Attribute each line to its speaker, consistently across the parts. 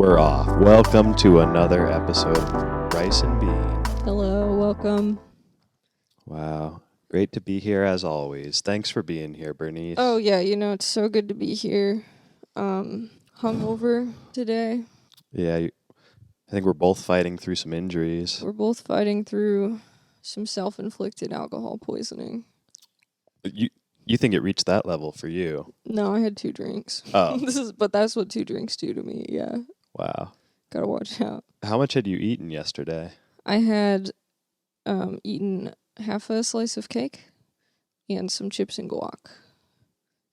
Speaker 1: We're off. Welcome to another episode of Rice and Bean.
Speaker 2: Hello, welcome.
Speaker 1: Wow. Great to be here as always. Thanks for being here, Bernice.
Speaker 2: Oh yeah, it's so good to be here. Hungover today.
Speaker 1: Yeah, I think we're both fighting through some injuries.
Speaker 2: We're both fighting through some self-inflicted alcohol poisoning.
Speaker 1: You think it reached that level for you?
Speaker 2: No, I had 2 drinks.
Speaker 1: Oh.
Speaker 2: But that's what 2 drinks do to me, yeah.
Speaker 1: Wow.
Speaker 2: Gotta watch out.
Speaker 1: How much had you eaten yesterday?
Speaker 2: I had eaten half a slice of cake and some chips and guac.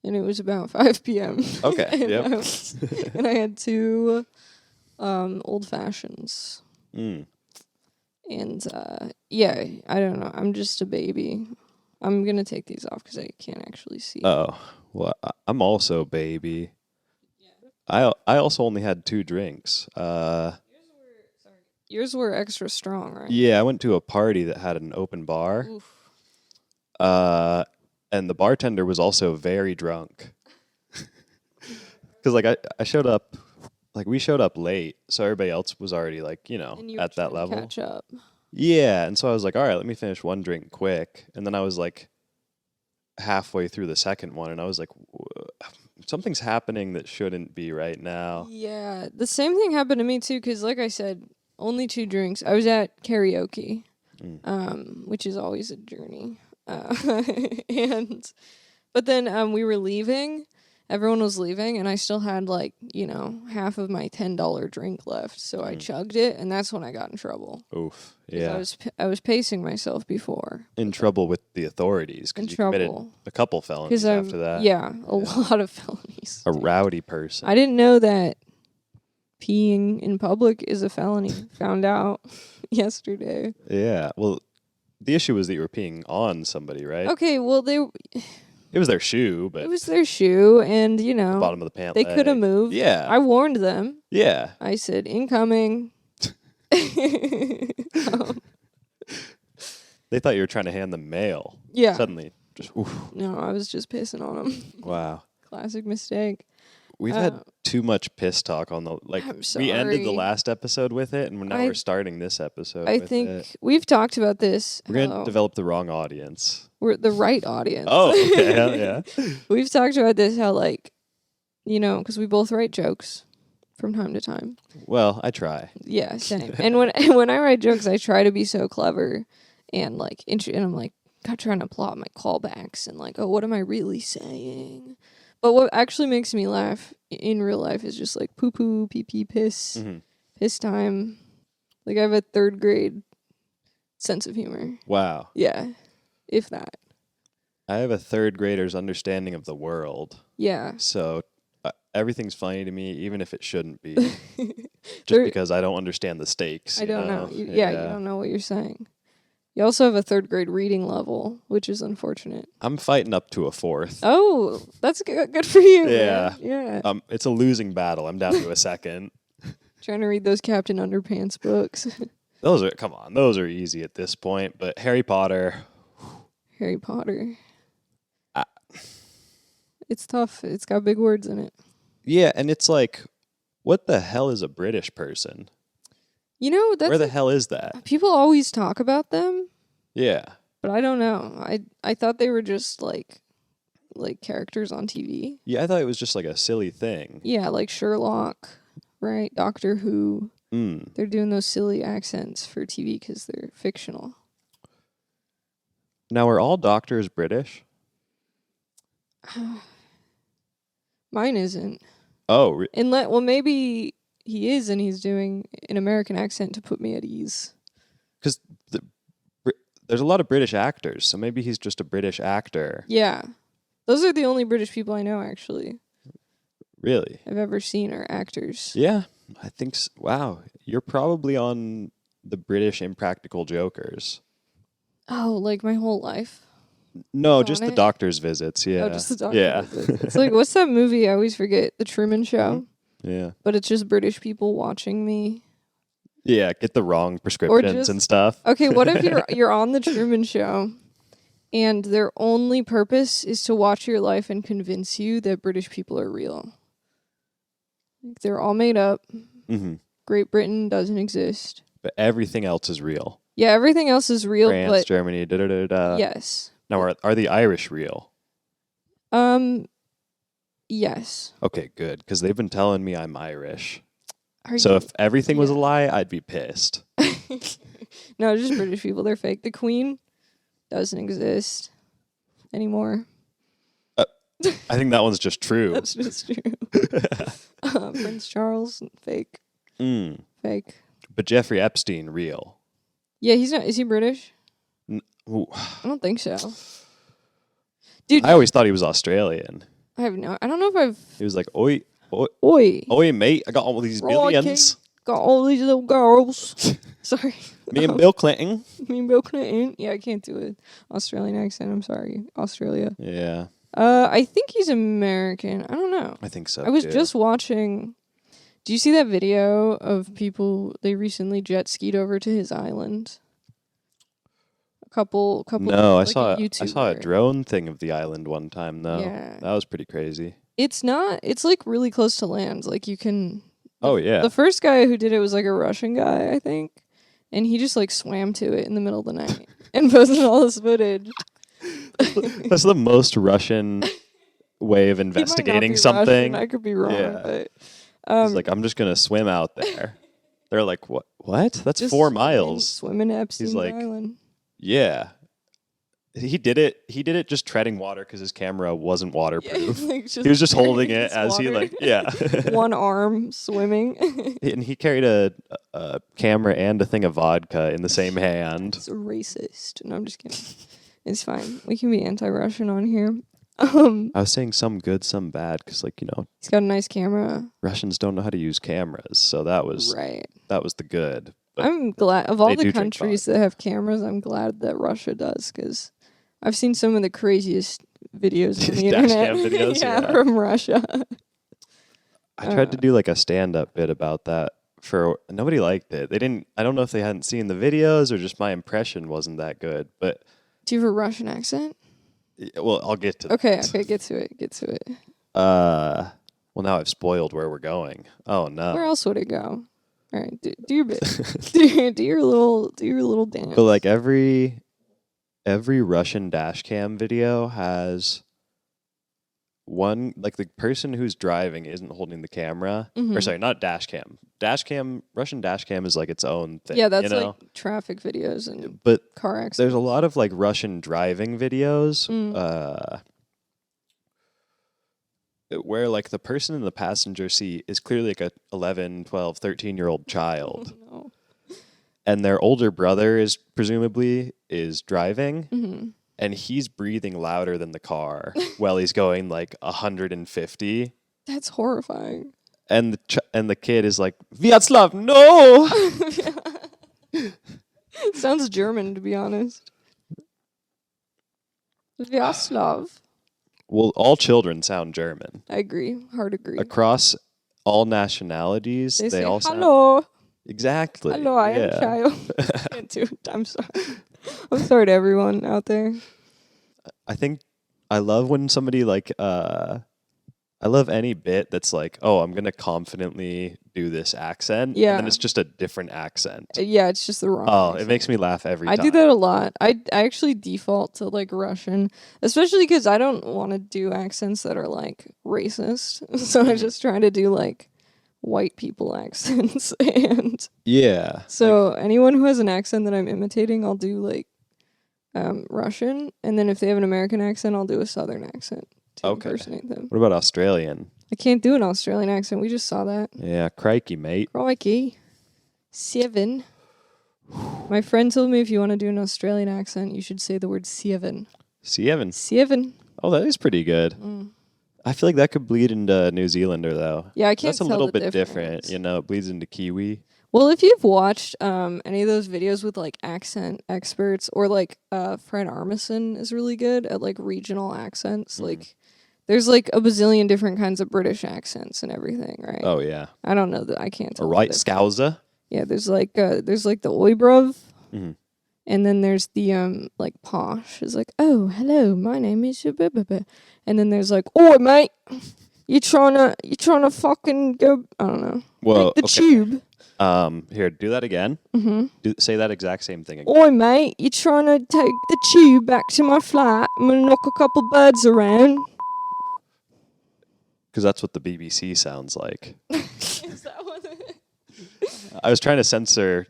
Speaker 2: And it was about 5 p.m.
Speaker 1: Okay, yep.
Speaker 2: And I had 2 old fashions.
Speaker 1: Mm.
Speaker 2: And yeah, I don't know. I'm just a baby. I'm going to take these off because I can't actually see.
Speaker 1: Oh, well, I'm also baby. Yeah. I also only had 2 drinks.
Speaker 2: Yours were extra strong, right?
Speaker 1: Yeah, I went to a party that had an open bar.
Speaker 2: Oof.
Speaker 1: And the bartender was also very drunk. Because, I showed up, we showed up late, so everybody else was already,
Speaker 2: And you were
Speaker 1: at that
Speaker 2: trying to
Speaker 1: level.
Speaker 2: catch up.
Speaker 1: Yeah, and so I was like, all right, let me finish one drink quick. And then I was, halfway through the second one, and I was like, something's happening that shouldn't be right now.
Speaker 2: Yeah, the same thing happened to me, too, because, like I said, only 2 drinks. I was at karaoke, which is always a journey. But then we were leaving. Everyone was leaving, and I still had, half of my $10 drink left. So I chugged it, and that's when I got in trouble.
Speaker 1: Oof, yeah.
Speaker 2: I was pacing myself before.
Speaker 1: In trouble with the authorities, because you committed a couple felonies after that.
Speaker 2: Yeah, a lot of felonies.
Speaker 1: A rowdy person.
Speaker 2: I didn't know that peeing in public is a felony. Found out yesterday.
Speaker 1: Yeah, well, the issue was that you were peeing on somebody, right?
Speaker 2: Okay, well,
Speaker 1: It was their shoe, but...
Speaker 2: It was their shoe, and,
Speaker 1: the bottom of the pant
Speaker 2: they
Speaker 1: leg.
Speaker 2: could have moved.
Speaker 1: Yeah.
Speaker 2: I warned them.
Speaker 1: Yeah.
Speaker 2: I said, incoming.
Speaker 1: They thought you were trying to hand them mail.
Speaker 2: Yeah.
Speaker 1: Suddenly, just, oof.
Speaker 2: No, I was just pissing on them.
Speaker 1: Wow.
Speaker 2: Classic mistake.
Speaker 1: We've had too much piss talk on the...
Speaker 2: I'm sorry.
Speaker 1: We ended the last episode with it, and now we're starting this episode
Speaker 2: I
Speaker 1: with
Speaker 2: think
Speaker 1: it.
Speaker 2: we've talked about this.
Speaker 1: We're going to develop the wrong audience.
Speaker 2: We're the right audience.
Speaker 1: Oh, okay, yeah.
Speaker 2: We've talked about this, how, because we both write jokes from time to time.
Speaker 1: Well, I try.
Speaker 2: Yeah, same. And when I write jokes, I try to be so clever and, and I'm, trying to plot my callbacks and, oh, what am I really saying? But what actually makes me laugh in real life is just, poo-poo, pee-pee, piss, piss time. I have a 3rd grade sense of humor.
Speaker 1: Wow.
Speaker 2: Yeah, if that.
Speaker 1: I have a 3rd grader's understanding of the world.
Speaker 2: Yeah.
Speaker 1: So everything's funny to me, even if it shouldn't be. Just because I don't understand the stakes.
Speaker 2: I don't know. You don't know what you're saying. You also have a 3rd grade reading level, which is unfortunate.
Speaker 1: I'm fighting up to a 4th.
Speaker 2: Oh, that's good for you.
Speaker 1: Yeah.
Speaker 2: Man. Yeah.
Speaker 1: It's a losing battle. I'm down to a 2nd.
Speaker 2: Trying to read those Captain Underpants books.
Speaker 1: Those are easy at this point. But Harry Potter.
Speaker 2: Harry Potter. It's tough. It's got big words in it.
Speaker 1: Yeah, and it's what the hell is a British person?
Speaker 2: That's
Speaker 1: where the hell is that?
Speaker 2: People always talk about them.
Speaker 1: Yeah.
Speaker 2: But I don't know. I thought they were just like characters on TV.
Speaker 1: Yeah, I thought it was just a silly thing.
Speaker 2: Yeah, like Sherlock, right? Doctor Who.
Speaker 1: Mm.
Speaker 2: They're doing those silly accents for TV because they're fictional.
Speaker 1: Now, are all doctors British?
Speaker 2: Mine isn't.
Speaker 1: Oh.
Speaker 2: Well, maybe he is, and he's doing an American accent to put me at ease.
Speaker 1: Because there's a lot of British actors, so maybe he's just a British actor.
Speaker 2: Yeah. Those are the only British people I know, actually.
Speaker 1: Really?
Speaker 2: I've ever seen are actors.
Speaker 1: Yeah, I think so. Wow, you're probably on the British Impractical Jokers.
Speaker 2: Oh, my whole life?
Speaker 1: No, just the doctor's visits, yeah.
Speaker 2: Oh, just the doctor's visits. It's what's that movie? I always forget. The Truman Show?
Speaker 1: Mm-hmm. Yeah.
Speaker 2: But it's just British people watching me.
Speaker 1: Yeah, get the wrong prescriptions and stuff.
Speaker 2: Okay, what if you're on the Truman Show and their only purpose is to watch your life and convince you that British people are real? They're all made up.
Speaker 1: Mm-hmm.
Speaker 2: Great Britain doesn't exist.
Speaker 1: But everything else is real.
Speaker 2: Yeah, everything else is real,
Speaker 1: France,
Speaker 2: but
Speaker 1: Germany, da da da da.
Speaker 2: yes.
Speaker 1: Now, are the Irish real?
Speaker 2: Yes.
Speaker 1: Okay, good, because they've been telling me I'm Irish.
Speaker 2: Are
Speaker 1: So
Speaker 2: you?
Speaker 1: if everything was a
Speaker 2: Yeah.
Speaker 1: lie, I'd be pissed.
Speaker 2: No, just British people. They're fake. The Queen doesn't exist anymore.
Speaker 1: I think that one's just true.
Speaker 2: That's just true. Prince Charles, fake. Fake.
Speaker 1: But Jeffrey Epstein, real.
Speaker 2: Yeah, he's not. Is he British?
Speaker 1: Ooh.
Speaker 2: I don't think so. Dude,
Speaker 1: I always thought he was Australian.
Speaker 2: I have no. I don't know if I've.
Speaker 1: He was like, oi,
Speaker 2: Oi,
Speaker 1: oi, mate, I got all these billions.
Speaker 2: got all these little girls. Sorry.
Speaker 1: Me and Bill Clinton.
Speaker 2: Me and Bill Clinton. Yeah, I can't do an Australian accent. I'm sorry, Australia.
Speaker 1: Yeah.
Speaker 2: I think he's American. I don't know.
Speaker 1: I think so.
Speaker 2: I was
Speaker 1: too.
Speaker 2: just watching. Do you see that video of people? They recently jet skied over to his island. A couple.
Speaker 1: No,
Speaker 2: like
Speaker 1: I saw a
Speaker 2: YouTuber.
Speaker 1: drone thing of the island one time though.
Speaker 2: Yeah.
Speaker 1: That was pretty crazy.
Speaker 2: It's not. It's like really close to land. Like you can.
Speaker 1: Oh yeah.
Speaker 2: The first guy who did it was like a Russian guy, I think, and he just like swam to it in the middle of the night and posted all this footage.
Speaker 1: That's the most Russian way of
Speaker 2: He might not
Speaker 1: investigating
Speaker 2: be
Speaker 1: something.
Speaker 2: Russian, I could be wrong,
Speaker 1: Yeah.
Speaker 2: but
Speaker 1: He's like, I'm just gonna swim out there. They're like, what? What? That's
Speaker 2: just
Speaker 1: 4 miles.
Speaker 2: Swimming Epstein's
Speaker 1: like,
Speaker 2: Island.
Speaker 1: Yeah. He did it just treading water because his camera wasn't waterproof.
Speaker 2: Like
Speaker 1: He was just holding
Speaker 2: carrying
Speaker 1: it
Speaker 2: his
Speaker 1: as he
Speaker 2: water.
Speaker 1: like, yeah.
Speaker 2: One arm swimming.
Speaker 1: And he carried a camera and a thing of vodka in the same hand.
Speaker 2: It's racist. No, I'm just kidding. It's fine. We can be anti-Russian on here.
Speaker 1: I was saying some good, some bad, because
Speaker 2: He's got a nice camera.
Speaker 1: Russians don't know how to use cameras, so that was
Speaker 2: Right.
Speaker 1: the good. But
Speaker 2: I'm glad of all
Speaker 1: they
Speaker 2: the
Speaker 1: do drink
Speaker 2: countries that have cameras. I'm glad that Russia does because I've seen some of the craziest videos on the
Speaker 1: Dash
Speaker 2: internet.
Speaker 1: cam videos, yeah.
Speaker 2: From Russia.
Speaker 1: I tried to do like a stand-up bit about that. Nobody liked it. They didn't. I don't know if they hadn't seen the videos or just my impression wasn't that good. But
Speaker 2: Do you have a Russian accent?
Speaker 1: well, I'll get to
Speaker 2: Okay,
Speaker 1: that.
Speaker 2: okay, get to it.
Speaker 1: Well, now I've spoiled where we're going. Oh no.
Speaker 2: Where else would it go? All right, do your bit. do your little dance.
Speaker 1: But like every Russian dash cam video has one, like the person who's driving isn't holding the camera. Or sorry, not dash cam. Russian dash cam is like its own thing.
Speaker 2: Yeah, that's
Speaker 1: you know?
Speaker 2: like traffic videos and
Speaker 1: But
Speaker 2: car accidents.
Speaker 1: there's a lot of like Russian driving videos where like the person in the passenger seat is clearly like a 11, 12, 13-year-old child.
Speaker 2: No.
Speaker 1: And their older brother is driving and he's breathing louder than the car while he's going like 150.
Speaker 2: That's horrifying.
Speaker 1: And the kid is like, Vyacheslav, no!
Speaker 2: Sounds German, to be honest. Vyacheslav.
Speaker 1: Well, all children sound German.
Speaker 2: I agree. Hard agree.
Speaker 1: Across all nationalities,
Speaker 2: They say,
Speaker 1: all sound...
Speaker 2: hello.
Speaker 1: Exactly.
Speaker 2: Hello, I am a child. Can't do it. I'm sorry. I'm sorry to everyone out there.
Speaker 1: I think I love when somebody like I love any bit that's like, oh, I'm gonna confidently do this accent.
Speaker 2: Yeah.
Speaker 1: And then it's just a different accent.
Speaker 2: Yeah, it's just the wrong
Speaker 1: Oh,
Speaker 2: accent.
Speaker 1: it makes me laugh every time.
Speaker 2: I do that a lot. I actually default to like Russian, especially because I don't want to do accents that are like racist. So I just try to do like white people accents. And
Speaker 1: Yeah.
Speaker 2: so anyone who has an accent that I'm imitating, I'll do like Russian. And then if they have an American accent, I'll do a Southern accent to impersonate them.
Speaker 1: What about Australian?
Speaker 2: I can't do an Australian accent. We just saw that.
Speaker 1: Yeah, crikey, mate.
Speaker 2: Crikey. 7. My friend told me if you want to do an Australian accent, you should say the word 7.
Speaker 1: 7.
Speaker 2: 7.
Speaker 1: Oh, that is pretty good. I feel like that could bleed into New Zealander though.
Speaker 2: Yeah, I can't
Speaker 1: That's a
Speaker 2: tell
Speaker 1: little
Speaker 2: the
Speaker 1: bit
Speaker 2: difference.
Speaker 1: different. It bleeds into Kiwi.
Speaker 2: Well, if you've watched any of those videos with like accent experts or like Fred Armisen is really good at like regional accents. Like there's like a bazillion different kinds of British accents and everything, right?
Speaker 1: Oh yeah.
Speaker 2: I don't know that I can't tell.
Speaker 1: All right,
Speaker 2: the
Speaker 1: Scouser.
Speaker 2: Yeah, there's like the oi bruv.
Speaker 1: Mhm.
Speaker 2: And then there's the like posh is like, oh hello, my name is blah, blah, blah. And then there's like, oi mate, you trying to fucking go, I don't know.
Speaker 1: Whoa.
Speaker 2: Take the tube.
Speaker 1: Here, do that again. Say that exact same thing again.
Speaker 2: Oi, mate, you trying to take the tube back to my flat? I'm going to knock a couple birds around.
Speaker 1: Because that's what the BBC sounds like.
Speaker 2: Is that what
Speaker 1: I was trying to censor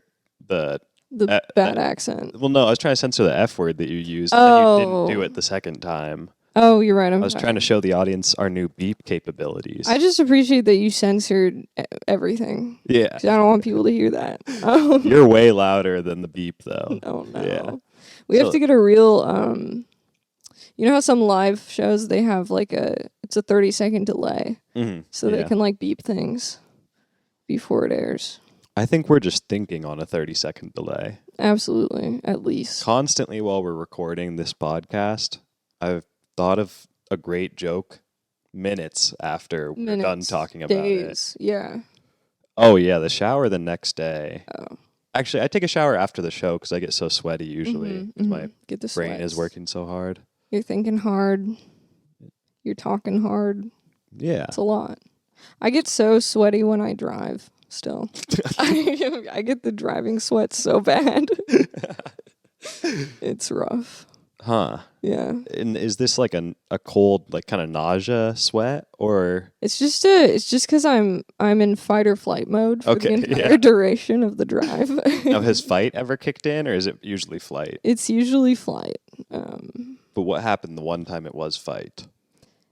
Speaker 1: the
Speaker 2: bad accent.
Speaker 1: Well, no, I was trying to censor the F word that you used, and then you didn't do it the second time.
Speaker 2: Oh, you're right.
Speaker 1: I was trying to show the audience our new beep capabilities.
Speaker 2: I just appreciate that you censored everything.
Speaker 1: Yeah.
Speaker 2: 'Cause I don't want people to hear that.
Speaker 1: You're way louder than the beep, though.
Speaker 2: Oh, no.
Speaker 1: Yeah.
Speaker 2: We have to get a real, you know how some live shows, they have like it's a 30-second delay. So they can like beep things before it airs.
Speaker 1: I think we're just thinking on a 30-second delay.
Speaker 2: Absolutely, at least.
Speaker 1: Constantly while we're recording this podcast, I've thought of a great joke minutes after we're done talking about
Speaker 2: days.
Speaker 1: it.
Speaker 2: Yeah.
Speaker 1: Oh, yeah, the shower the next day.
Speaker 2: Oh.
Speaker 1: Actually, I take a shower after the show because I get so sweaty usually. My
Speaker 2: Get the
Speaker 1: brain
Speaker 2: sweats.
Speaker 1: is working so hard.
Speaker 2: You're thinking hard. You're talking hard.
Speaker 1: Yeah.
Speaker 2: It's a lot. I get so sweaty when I drive still. I get the driving sweat so bad. It's rough.
Speaker 1: Huh.
Speaker 2: Yeah.
Speaker 1: And is this like a cold, like kind of nausea sweat, or?
Speaker 2: It's just because I'm in fight or flight mode for the entire duration of the drive.
Speaker 1: Now, has fight ever kicked in, or is it usually flight?
Speaker 2: It's usually flight.
Speaker 1: But what happened the one time it was fight?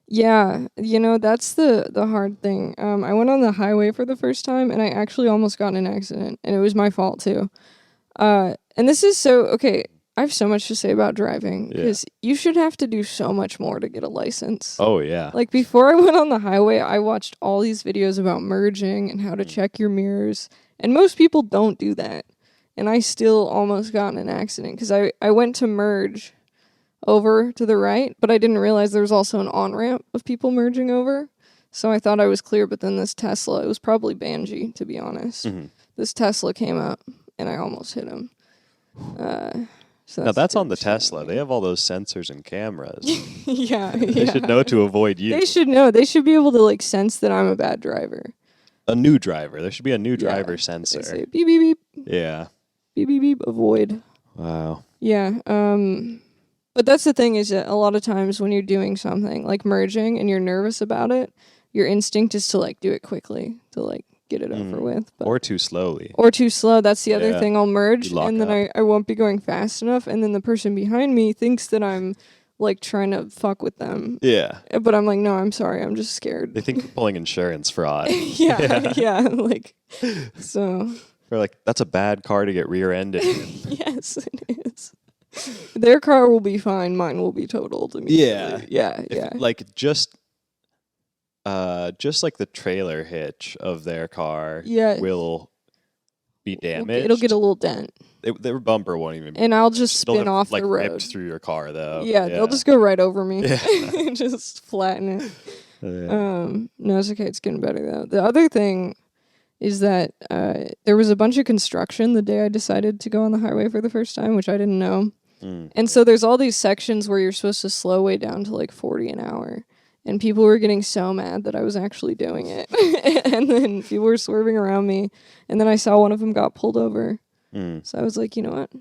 Speaker 2: Yeah, that's the hard thing. I went on the highway for the first time, and I actually almost got in an accident, and it was my fault too. And this is okay. I have so much to say about driving because you should have to do so much more to get a license.
Speaker 1: Oh, yeah.
Speaker 2: Like before I went on the highway, I watched all these videos about merging and how to check your mirrors. And most people don't do that. And I still almost got in an accident because I went to merge over to the right, but I didn't realize there was also an on-ramp of people merging over. So I thought I was clear, but then this Tesla, it was probably Banji, to be honest. This Tesla came up and I almost hit him. So
Speaker 1: now that's on the Tesla. They have all those sensors and cameras.
Speaker 2: Yeah.
Speaker 1: They should know to avoid you.
Speaker 2: They should know. They should be able to like sense that I'm a bad driver.
Speaker 1: A new driver. There should be a new driver sensor.
Speaker 2: They say beep beep beep.
Speaker 1: Yeah.
Speaker 2: Beep beep beep. Avoid.
Speaker 1: Wow.
Speaker 2: Yeah. But that's the thing is that a lot of times when you're doing something like merging and you're nervous about it, your instinct is to like do it quickly to like get it over with. But
Speaker 1: or too slowly.
Speaker 2: Or too slow. That's the other thing. I'll merge and then
Speaker 1: up.
Speaker 2: I won't be going fast enough. And then the person behind me thinks that I'm like trying to fuck with them.
Speaker 1: Yeah.
Speaker 2: But I'm like, no, I'm sorry. I'm just scared.
Speaker 1: They think you're pulling insurance fraud.
Speaker 2: Yeah. Like, so.
Speaker 1: They're like, that's a bad car to get rear-ended in.
Speaker 2: Yes, it is. Their car will be fine. Mine will be totaled immediately. Yeah.
Speaker 1: Like just like the trailer hitch of their car will be damaged.
Speaker 2: It'll get a little dent.
Speaker 1: Their bumper won't even be
Speaker 2: and I'll just
Speaker 1: damaged.
Speaker 2: spin off
Speaker 1: like,
Speaker 2: the road.
Speaker 1: ripped through your car, though.
Speaker 2: Yeah, they'll just go right over me.
Speaker 1: Yeah.
Speaker 2: Just flatten it.
Speaker 1: Yeah.
Speaker 2: No, it's okay. It's getting better, though. The other thing is that there was a bunch of construction the day I decided to go on the highway for the first time, which I didn't know. And so there's all these sections where you're supposed to slow way down to like 40 an hour. And people were getting so mad that I was actually doing it. And then people were swerving around me. And then I saw one of them got pulled over. So I was like, you know what?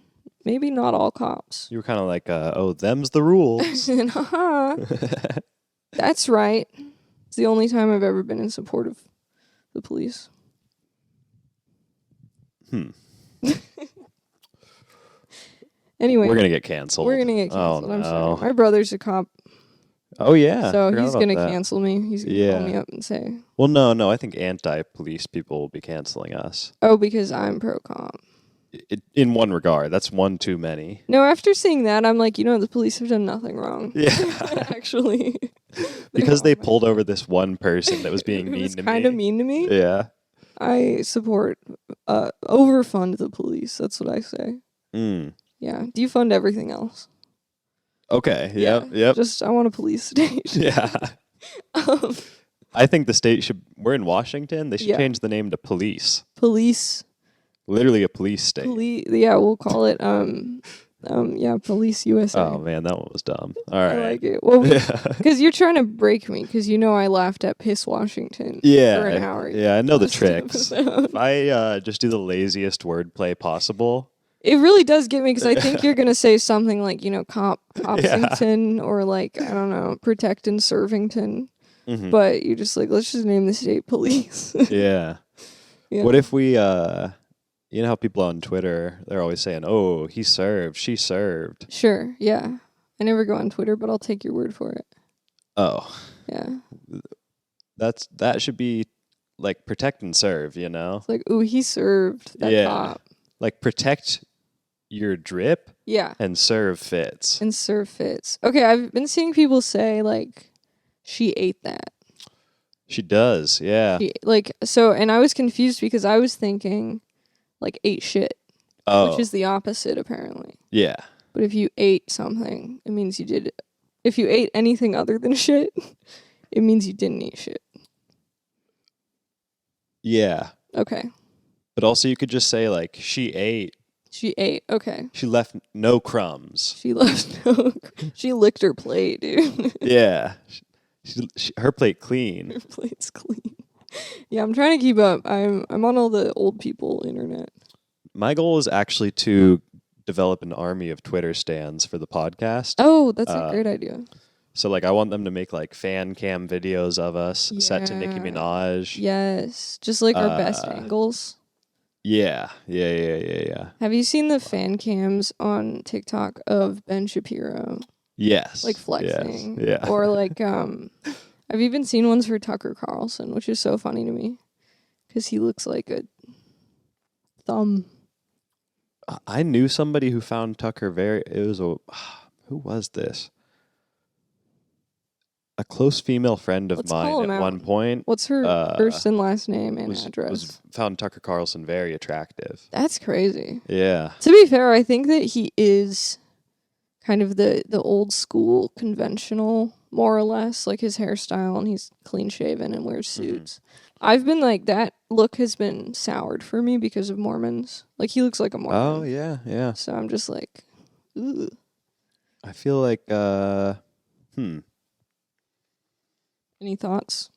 Speaker 2: Maybe not all cops.
Speaker 1: You were kind of like, oh, them's the rules.
Speaker 2: And that's right. It's the only time I've ever been in support of the police. Anyway.
Speaker 1: We're going to get canceled.
Speaker 2: We're going to get canceled.
Speaker 1: Oh,
Speaker 2: I'm
Speaker 1: no.
Speaker 2: sorry. My brother's a cop.
Speaker 1: Oh, yeah.
Speaker 2: So he's going to cancel me. He's going to call me up and say.
Speaker 1: Well, no. I think anti-police people will be canceling us.
Speaker 2: Oh, because I'm pro-cop.
Speaker 1: In one regard. That's one too many.
Speaker 2: No, after seeing that, I'm like, the police have done nothing wrong.
Speaker 1: Yeah.
Speaker 2: Actually.
Speaker 1: Because they pulled over this one person that was being mean to me.
Speaker 2: Kind of mean to me?
Speaker 1: Yeah.
Speaker 2: I support, overfund the police. That's what I say. Yeah. Defund everything else.
Speaker 1: Okay. Yep.
Speaker 2: Just, I want a police state.
Speaker 1: Yeah. I think the state should, we're in Washington, they should change the name to police.
Speaker 2: Police.
Speaker 1: Literally a police state.
Speaker 2: Yeah, we'll call it, Yeah, Police USA.
Speaker 1: Oh man, that one was dumb. All
Speaker 2: I
Speaker 1: right.
Speaker 2: like it. Well,
Speaker 1: Yeah.
Speaker 2: because you're trying to break me, because you know I laughed at Piss Washington for an hour.
Speaker 1: Yeah, I know the
Speaker 2: last
Speaker 1: tricks.
Speaker 2: episode.
Speaker 1: If I just do the laziest wordplay possible.
Speaker 2: It really does get me, because I think you're going to say something like, Copsington or like, I don't know, Protect and Servington.
Speaker 1: Mhm.
Speaker 2: But you're just like, let's just name the state Police.
Speaker 1: Yeah.
Speaker 2: Yeah.
Speaker 1: What if we, you know how people on Twitter, they're always saying, oh, he served, she served.
Speaker 2: Sure, yeah. I never go on Twitter, but I'll take your word for it.
Speaker 1: Oh,
Speaker 2: Yeah.
Speaker 1: that should be like protect and serve, you know?
Speaker 2: It's like, ooh, he served that cop.
Speaker 1: Like protect your drip
Speaker 2: Yeah.
Speaker 1: and serve fits.
Speaker 2: And serve fits. Okay, I've been seeing people say, like, she ate that.
Speaker 1: She does, yeah.
Speaker 2: And I was confused because I was thinking, like, ate shit.
Speaker 1: Oh.
Speaker 2: Which is the opposite, apparently.
Speaker 1: Yeah.
Speaker 2: But if you ate something, it means you did it. If you ate anything other than shit, it means you didn't eat shit.
Speaker 1: Yeah.
Speaker 2: Okay.
Speaker 1: But also you could just say, like, she ate.
Speaker 2: She ate. Okay.
Speaker 1: She left no crumbs.
Speaker 2: She left no. She licked her plate, dude.
Speaker 1: Yeah. Her plate clean.
Speaker 2: Her plate's clean. Yeah, I'm trying to keep up. I'm on all the old people internet.
Speaker 1: My goal is actually to develop an army of Twitter stans for the podcast.
Speaker 2: Oh, that's a great idea.
Speaker 1: So, like, I want them to make, like, fan cam videos of us set to Nicki Minaj.
Speaker 2: Yes. Just like our best angles.
Speaker 1: Yeah.
Speaker 2: Have you seen the fan cams on TikTok of Ben Shapiro?
Speaker 1: Yes.
Speaker 2: Like flexing.
Speaker 1: Yes. Yeah.
Speaker 2: Or like, I've even seen ones for Tucker Carlson, which is so funny to me. Because he looks like a thumb.
Speaker 1: I knew somebody who found Tucker who was this? A close female friend of mine at one point.
Speaker 2: What's her first and last name and address?
Speaker 1: Found Tucker Carlson very attractive.
Speaker 2: That's crazy.
Speaker 1: Yeah.
Speaker 2: To be fair, I think that he is kind of the old school conventional, more or less, like his hairstyle, and he's clean shaven and wears suits. I've been like, that look has been soured for me because of Mormons. Like, he looks like a Mormon.
Speaker 1: Oh, yeah.
Speaker 2: So I'm just like, ooh.
Speaker 1: I feel like,
Speaker 2: Any thoughts?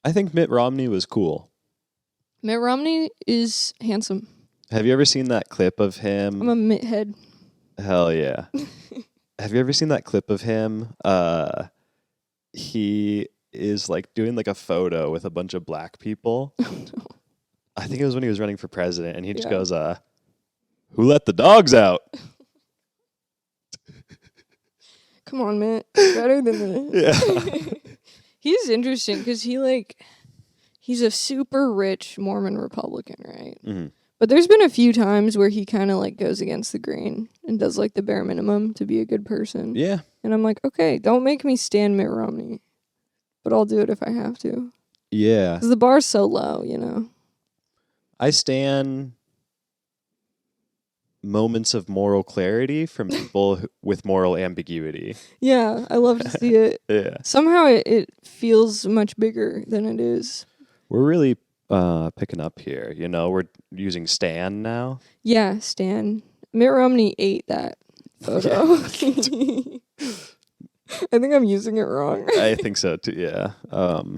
Speaker 1: I think Mitt Romney was cool.
Speaker 2: Mitt Romney is handsome.
Speaker 1: Have you ever seen that clip of him?
Speaker 2: I'm a Mitt head.
Speaker 1: Hell yeah. Have you ever seen that clip of him? He is like doing like a photo with a bunch of black people.
Speaker 2: Oh, no.
Speaker 1: I think it was when he was running for president, and he just goes, who let the dogs out?
Speaker 2: Come on, Mitt. Better than that.
Speaker 1: Yeah.
Speaker 2: He's interesting because he's a super rich Mormon Republican, right?
Speaker 1: Mm-hmm.
Speaker 2: But there's been a few times where he kind of like goes against the grain and does like the bare minimum to be a good person.
Speaker 1: Yeah.
Speaker 2: And I'm like, okay, don't make me stand Mitt Romney, but I'll do it if I have to.
Speaker 1: Yeah.
Speaker 2: Because the bar's so low, you know?
Speaker 1: I stand moments of moral clarity from people with moral ambiguity.
Speaker 2: Yeah, I love to see it.
Speaker 1: Yeah.
Speaker 2: Somehow it feels much bigger than it is.
Speaker 1: We're really picking up here. You know, we're using Stan now.
Speaker 2: Yeah, Stan. Mitt Romney ate that photo. I think I'm using it wrong.
Speaker 1: I think so too, yeah.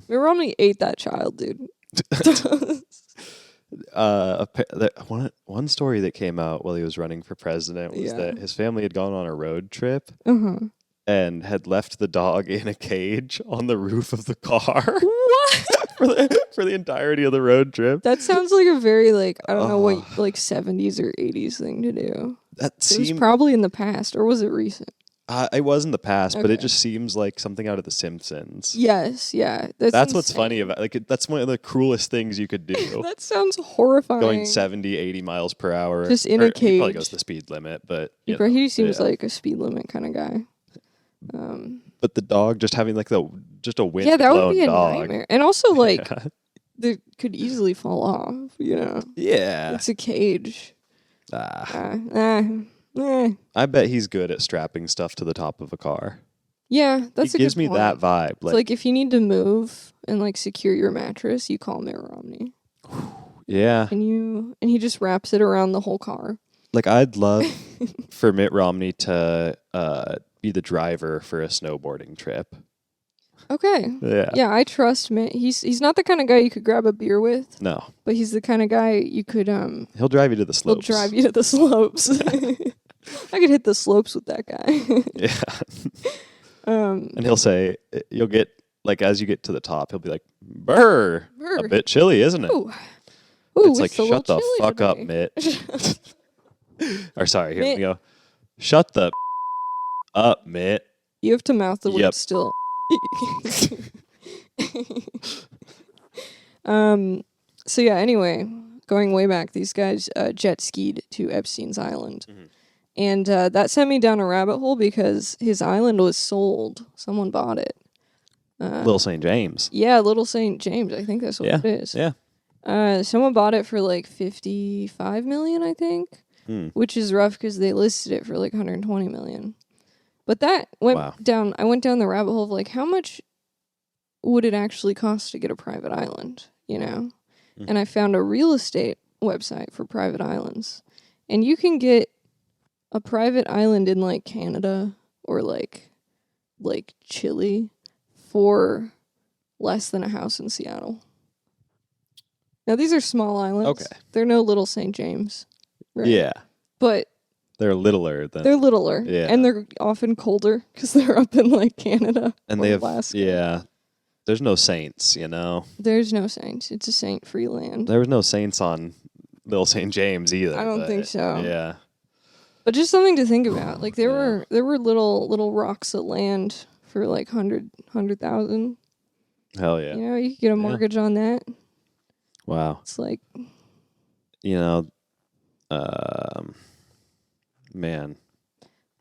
Speaker 2: Mitt Romney ate that child, dude.
Speaker 1: One story that came out while he was running for president was that his family had gone on a road trip and had left the dog in a cage on the roof of the car.
Speaker 2: What?
Speaker 1: for the entirety of the road trip.
Speaker 2: That sounds like a very like I don't know what like 70s or 80s thing to do. It was probably in the past, or was it recent?
Speaker 1: It was in the past, but it just seems like something out of The Simpsons.
Speaker 2: Yes, yeah.
Speaker 1: That's what's funny about that's one of the cruelest things you could do.
Speaker 2: That sounds horrifying.
Speaker 1: Going 70, 80 miles per hour.
Speaker 2: Just in a cage.
Speaker 1: He probably goes the speed limit, but
Speaker 2: he seems like a speed limit kind of guy.
Speaker 1: But the dog just having like just a wind.
Speaker 2: Yeah, that would be a
Speaker 1: dog.
Speaker 2: nightmare. And also like they could easily fall off, you know.
Speaker 1: Yeah.
Speaker 2: It's a cage.
Speaker 1: I bet he's good at strapping stuff to the top of a car.
Speaker 2: Yeah, that's
Speaker 1: he gives me that vibe.
Speaker 2: It's like if you need to move and like secure your mattress, you call Mitt Romney.
Speaker 1: Yeah.
Speaker 2: And he just wraps it around the whole car.
Speaker 1: Like, I'd love for Mitt Romney to be the driver for a snowboarding trip.
Speaker 2: Okay.
Speaker 1: Yeah.
Speaker 2: Yeah, I trust Mitt. He's not the kind of guy you could grab a beer with.
Speaker 1: No.
Speaker 2: But he's the kind of guy you could
Speaker 1: He'll drive you to the slopes.
Speaker 2: He'll drive you to the slopes. I could hit the slopes with that guy.
Speaker 1: Yeah. And he'll say, you'll get, like, as you get to the top, he'll be like, "Brr, a bit chilly, isn't it?"
Speaker 2: Ooh,
Speaker 1: it's like, shut the fuck up, Mitt. Or sorry, here we go. Shut the up, Mitt.
Speaker 2: You have to mouth the word still. So yeah, anyway, going way back, these guys jet skied to Epstein's Island. Mm-hmm. And that sent me down a rabbit hole because his island was sold. Someone bought it.
Speaker 1: Little St. James.
Speaker 2: Yeah, Little St. James. I think that's what it is.
Speaker 1: Yeah.
Speaker 2: Someone bought it for like $55 million, I think, which is rough because they listed it for like $120 million. But that went down. I went down the rabbit hole of like, how much would it actually cost to get a private island? You know, and I found a real estate website for private islands, and you can get a private island in like Canada or like Chile for less than a house in Seattle. Now these are small islands.
Speaker 1: Okay.
Speaker 2: They're no Little St. James. Right?
Speaker 1: Yeah.
Speaker 2: But
Speaker 1: they're littler than
Speaker 2: Yeah. And they're often colder because they're up in like Canada
Speaker 1: and
Speaker 2: or
Speaker 1: they have
Speaker 2: Alaska.
Speaker 1: Yeah. There's no saints, you know.
Speaker 2: There's no saints. It's a saint-free land.
Speaker 1: There was no saints on Little St. James either.
Speaker 2: I don't think so.
Speaker 1: Yeah.
Speaker 2: But just something to think about. Like there were little rocks of land for like 100,000.
Speaker 1: Hell yeah.
Speaker 2: You know, you could get a mortgage on that.
Speaker 1: Wow.
Speaker 2: It's like,
Speaker 1: you know, man.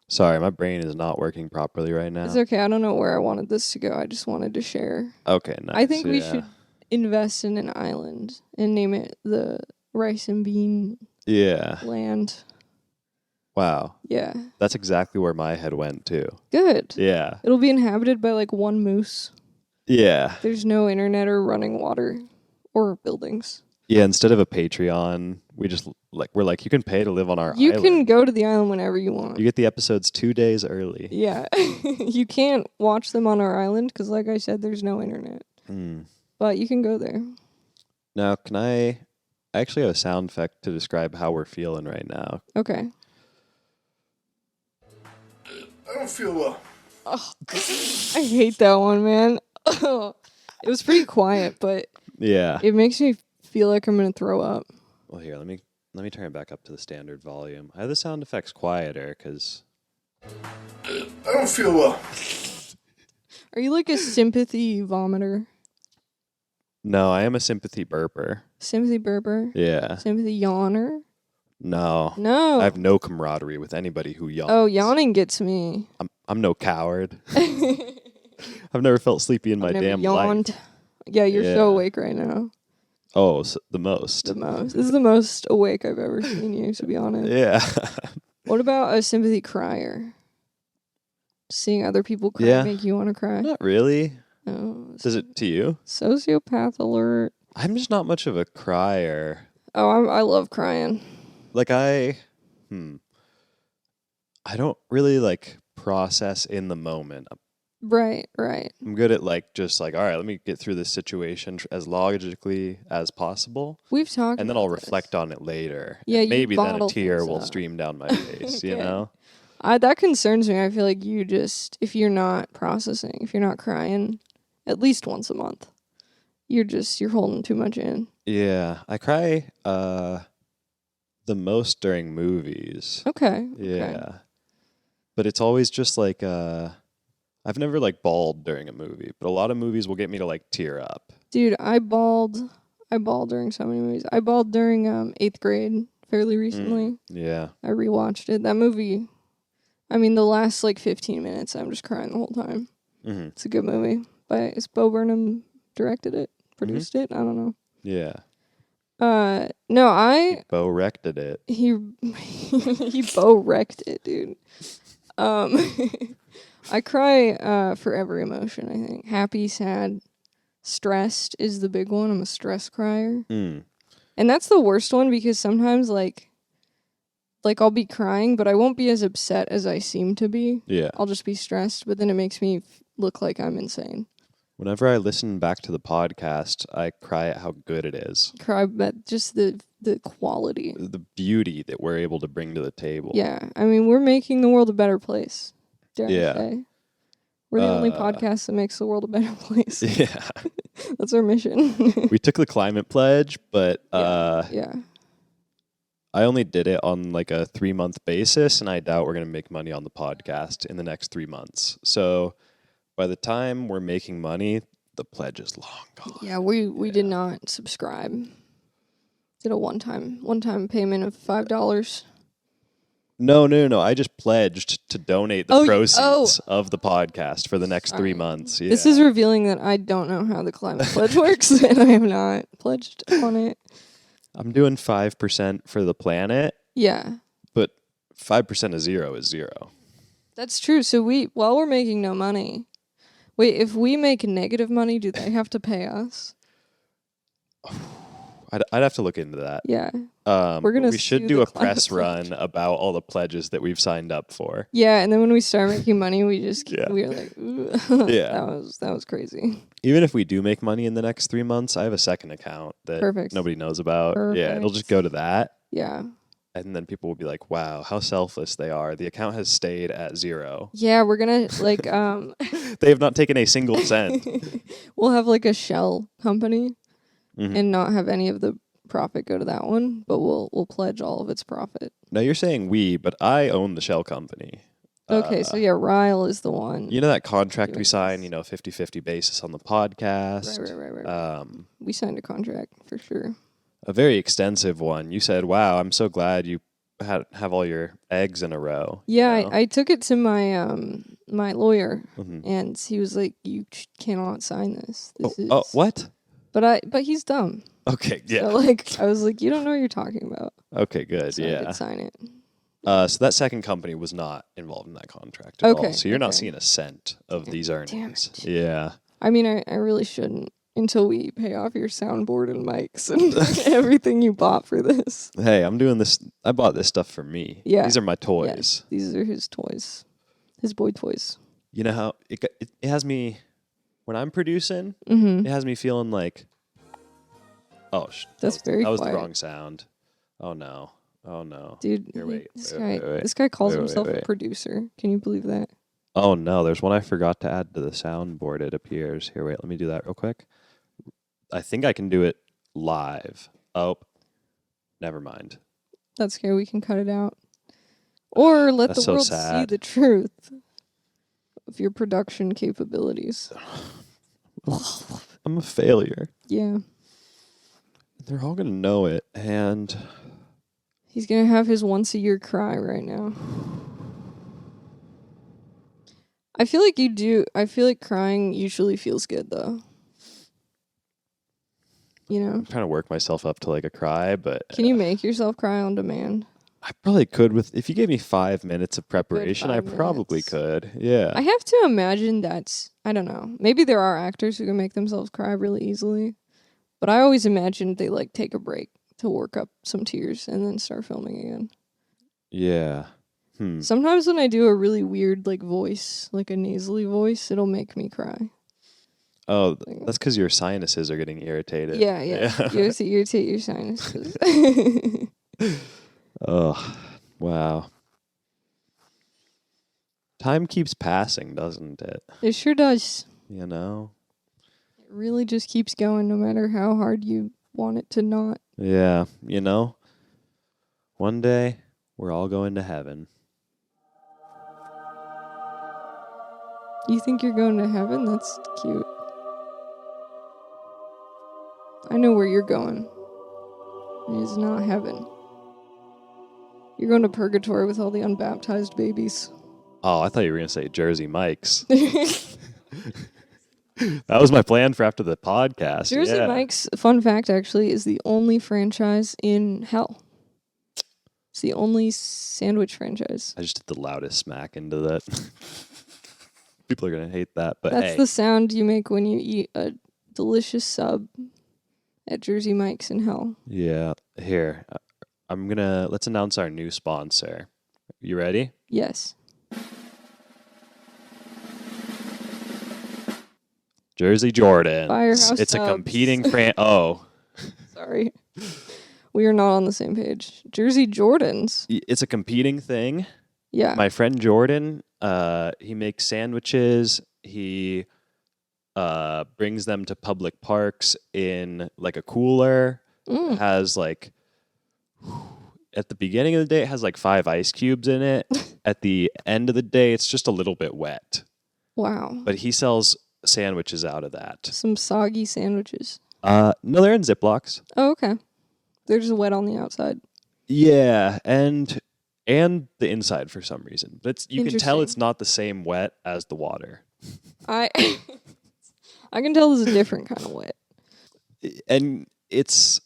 Speaker 1: Sorry, my brain is not working properly right now.
Speaker 2: It's okay. I don't know where I wanted this to go. I just wanted to share.
Speaker 1: Okay, nice.
Speaker 2: I think we should invest in an island and name it the Rice and Bean Land.
Speaker 1: Wow.
Speaker 2: Yeah.
Speaker 1: That's exactly where my head went too.
Speaker 2: Good.
Speaker 1: Yeah.
Speaker 2: It'll be inhabited by like one moose.
Speaker 1: Yeah.
Speaker 2: There's no internet or running water or buildings.
Speaker 1: Yeah, instead of a Patreon, we're like, you can pay to live on our island.
Speaker 2: You can go to the island whenever you want.
Speaker 1: You get the episodes 2 days early.
Speaker 2: Yeah. You can't watch them on our island because, like I said, there's no internet. But you can go there.
Speaker 1: Now, I actually have a sound effect to describe how we're feeling right now.
Speaker 2: Okay.
Speaker 3: I don't feel well.
Speaker 2: Oh, I hate that one, man. It was pretty quiet, but it makes me feel like I'm gonna throw up.
Speaker 1: Well, here, let me turn it back up to the standard volume. I have the sound effects quieter because
Speaker 3: I don't feel well.
Speaker 2: Are you like a sympathy vomiter?
Speaker 1: No, I am a sympathy burper.
Speaker 2: Sympathy burper?
Speaker 1: Yeah.
Speaker 2: Sympathy yawner?
Speaker 1: No.
Speaker 2: No.
Speaker 1: I have no camaraderie with anybody who yawns.
Speaker 2: Oh, yawning gets me.
Speaker 1: I'm no coward. I've never felt sleepy in my damn life.
Speaker 2: Yeah, you're so awake right now.
Speaker 1: Oh, so the most.
Speaker 2: The most. This is the most awake I've ever seen you, to be honest.
Speaker 1: Yeah.
Speaker 2: What about a sympathy crier? Seeing other people cry make you want to cry?
Speaker 1: Not really.
Speaker 2: Oh,
Speaker 1: Does it to you?
Speaker 2: Sociopath alert.
Speaker 1: I'm just not much of a crier.
Speaker 2: Oh, I love crying.
Speaker 1: Like I don't really like process in the moment.
Speaker 2: Right.
Speaker 1: I'm good at like just like, all right, let me get through this situation as logically as possible.
Speaker 2: We've talked,
Speaker 1: and then I'll reflect on it later.
Speaker 2: Yeah,
Speaker 1: maybe then a tear will stream down my face.
Speaker 2: Okay.
Speaker 1: You know,
Speaker 2: that concerns me. I feel like you just, if you're not processing, if you're not crying, at least once a month, you're holding too much in.
Speaker 1: Yeah, I cry the most during movies.
Speaker 2: Okay.
Speaker 1: Yeah, but it's always just like I've never like bawled during a movie, but a lot of movies will get me to like tear up.
Speaker 2: Dude, I bawled during so many movies. I bawled during 8th grade fairly recently.
Speaker 1: Yeah.
Speaker 2: I rewatched it. That movie, I mean, the last like 15 minutes, I'm just crying the whole time. Mm-hmm. It's a good movie. It's Bo Burnham directed it, produced it. I don't know.
Speaker 1: Yeah.
Speaker 2: No,
Speaker 1: Bo wrecked it.
Speaker 2: He Bo wrecked it, dude. I cry for every emotion, I think. Happy, sad, stressed is the big one. I'm a stress crier. And that's the worst one because sometimes, like, like I'll be crying, but I won't be as upset as I seem to be.
Speaker 1: Yeah.
Speaker 2: I'll just be stressed, but then it makes me look like I'm insane.
Speaker 1: Whenever I listen back to the podcast, I cry at how good it is.
Speaker 2: Cry, but just the quality.
Speaker 1: The beauty that we're able to bring to the table.
Speaker 2: Yeah, I mean, we're making the world a better place. Dare I
Speaker 1: Yeah.
Speaker 2: say? We're the only podcast that makes the world a better place.
Speaker 1: Yeah.
Speaker 2: That's our mission.
Speaker 1: We took the climate pledge, but
Speaker 2: yeah.
Speaker 1: I only did it on like a 3-month basis, and I doubt we're going to make money on the podcast in the next 3 months. So by the time we're making money, the pledge is long gone.
Speaker 2: Yeah, we did not subscribe. Did a one-time payment of $5.
Speaker 1: No. I just pledged to donate the proceeds
Speaker 2: oh.
Speaker 1: of the podcast for the next 3 months. Yeah.
Speaker 2: This is revealing that I don't know how the climate pledge works, and I have not pledged on it.
Speaker 1: I'm doing 5% for the planet.
Speaker 2: Yeah.
Speaker 1: But 5% of zero is zero.
Speaker 2: That's true. So while we're making no money, wait, if we make negative money, do they have to pay us?
Speaker 1: I'd have to look into that.
Speaker 2: Yeah.
Speaker 1: We should do a press run about all the pledges that we've signed up for.
Speaker 2: Yeah, and then when we start making money, we just we are like, ooh.
Speaker 1: Yeah.
Speaker 2: that was crazy.
Speaker 1: Even if we do make money in the next 3 months, I have a second account that nobody knows about.
Speaker 2: Perfect.
Speaker 1: Yeah, it'll just go to that.
Speaker 2: Yeah.
Speaker 1: And then people will be like, wow, how selfless they are. The account has stayed at zero.
Speaker 2: Yeah, we're gonna like
Speaker 1: They have not taken a single cent.
Speaker 2: We'll have like a shell company
Speaker 1: Mm-hmm.
Speaker 2: and not have any of the profit go to that one, but we'll pledge all of its profit.
Speaker 1: Now you're saying we, but I own the shell company.
Speaker 2: Okay, so yeah, Rial is the one.
Speaker 1: You know that contract we signed, 50-50 basis on the podcast?
Speaker 2: Right. We signed a contract for sure.
Speaker 1: A very extensive one. You said, wow, I'm so glad you have all your eggs in a row.
Speaker 2: Yeah,
Speaker 1: you know?
Speaker 2: I took it to my my lawyer,
Speaker 1: Mm-hmm.
Speaker 2: and he was like, "You cannot sign this.
Speaker 1: Oh, what?
Speaker 2: But he's dumb.
Speaker 1: Okay, yeah.
Speaker 2: So I was like, you don't know what you're talking about.
Speaker 1: Okay, good,
Speaker 2: So I
Speaker 1: yeah.
Speaker 2: did sign it.
Speaker 1: So that second company was not involved in that contract at all. So you're not
Speaker 2: okay.
Speaker 1: seeing a cent of these earnings.
Speaker 2: Damn it.
Speaker 1: Yeah.
Speaker 2: I mean, I really shouldn't until we pay off your soundboard and mics and everything you bought for this.
Speaker 1: Hey, I'm doing this. I bought this stuff for me.
Speaker 2: Yeah.
Speaker 1: These are my
Speaker 2: Yeah,
Speaker 1: toys.
Speaker 2: these are his toys. His boy toys.
Speaker 1: You know how it has me, when I'm producing,
Speaker 2: Mm-hmm.
Speaker 1: it has me feeling like, oh,
Speaker 2: That's very
Speaker 1: that was the
Speaker 2: quiet.
Speaker 1: wrong sound. Oh, no.
Speaker 2: Dude,
Speaker 1: Here, wait.
Speaker 2: this guy calls himself a producer. Can you believe that?
Speaker 1: Oh, no. There's one I forgot to add to the soundboard, it appears. Here, wait. Let me do that real quick. I think I can do it live. Oh, never mind.
Speaker 2: That's okay. We can cut it out. Or let
Speaker 1: That's
Speaker 2: the
Speaker 1: so
Speaker 2: world see
Speaker 1: sad.
Speaker 2: the truth of your production capabilities.
Speaker 1: I'm a failure.
Speaker 2: Yeah.
Speaker 1: They're all going to know it. And
Speaker 2: He's going to have his once-a-year cry right now. I feel like you do. I feel like crying usually feels good, though. You know?
Speaker 1: I'm trying to work myself up to like a cry, but
Speaker 2: Can you make yourself cry on demand?
Speaker 1: I probably could if you gave me 5 minutes of preparation, I
Speaker 2: 5
Speaker 1: probably
Speaker 2: minutes.
Speaker 1: could. Yeah.
Speaker 2: I have to imagine that's, I don't know. Maybe there are actors who can make themselves cry really easily. But I always imagined they like take a break to work up some tears and then start filming again.
Speaker 1: Yeah.
Speaker 2: Sometimes when I do a really weird like voice, like a nasally voice, it'll make me cry.
Speaker 1: Oh, that's because your sinuses are getting irritated.
Speaker 2: Yeah. You irritate your sinuses.
Speaker 1: Oh, wow. Time keeps passing, doesn't it?
Speaker 2: It sure does.
Speaker 1: You know?
Speaker 2: It really just keeps going no matter how hard you want it to not.
Speaker 1: Yeah. You know? One day, we're all going to heaven.
Speaker 2: You think you're going to heaven? That's cute. I know where you're going. It is not heaven. You're going to purgatory with all the unbaptized babies.
Speaker 1: Oh, I thought you were going to say Jersey Mike's. That was my plan for after the podcast.
Speaker 2: Jersey Mike's, fun fact actually, is the only franchise in hell. It's the only sandwich franchise.
Speaker 1: I just did the loudest smack into that. People are going to hate that, but
Speaker 2: That's
Speaker 1: hey.
Speaker 2: the sound you make when you eat a delicious sub at Jersey Mike's in hell.
Speaker 1: Yeah. Here. let's announce our new sponsor. You ready?
Speaker 2: Yes.
Speaker 1: Jersey Jordans.
Speaker 2: Firehouse
Speaker 1: It's a
Speaker 2: Subs.
Speaker 1: competing Oh,
Speaker 2: Sorry. We are not on the same page. Jersey Jordans.
Speaker 1: it's a competing thing.
Speaker 2: Yeah.
Speaker 1: My friend Jordan, he makes sandwiches. He brings them to public parks in like a cooler. It has like at the beginning of the day, it has like 5 ice cubes in it. At the end of the day, it's just a little bit wet.
Speaker 2: Wow.
Speaker 1: But he sells sandwiches out of that.
Speaker 2: Some soggy sandwiches.
Speaker 1: No, they're in Ziplocs.
Speaker 2: Oh, okay. They're just wet on the outside.
Speaker 1: Yeah, and the inside for some reason. But you can tell
Speaker 2: Interesting.
Speaker 1: it's not the same wet as the water.
Speaker 2: I can tell this is a different kind of wet.
Speaker 1: And it's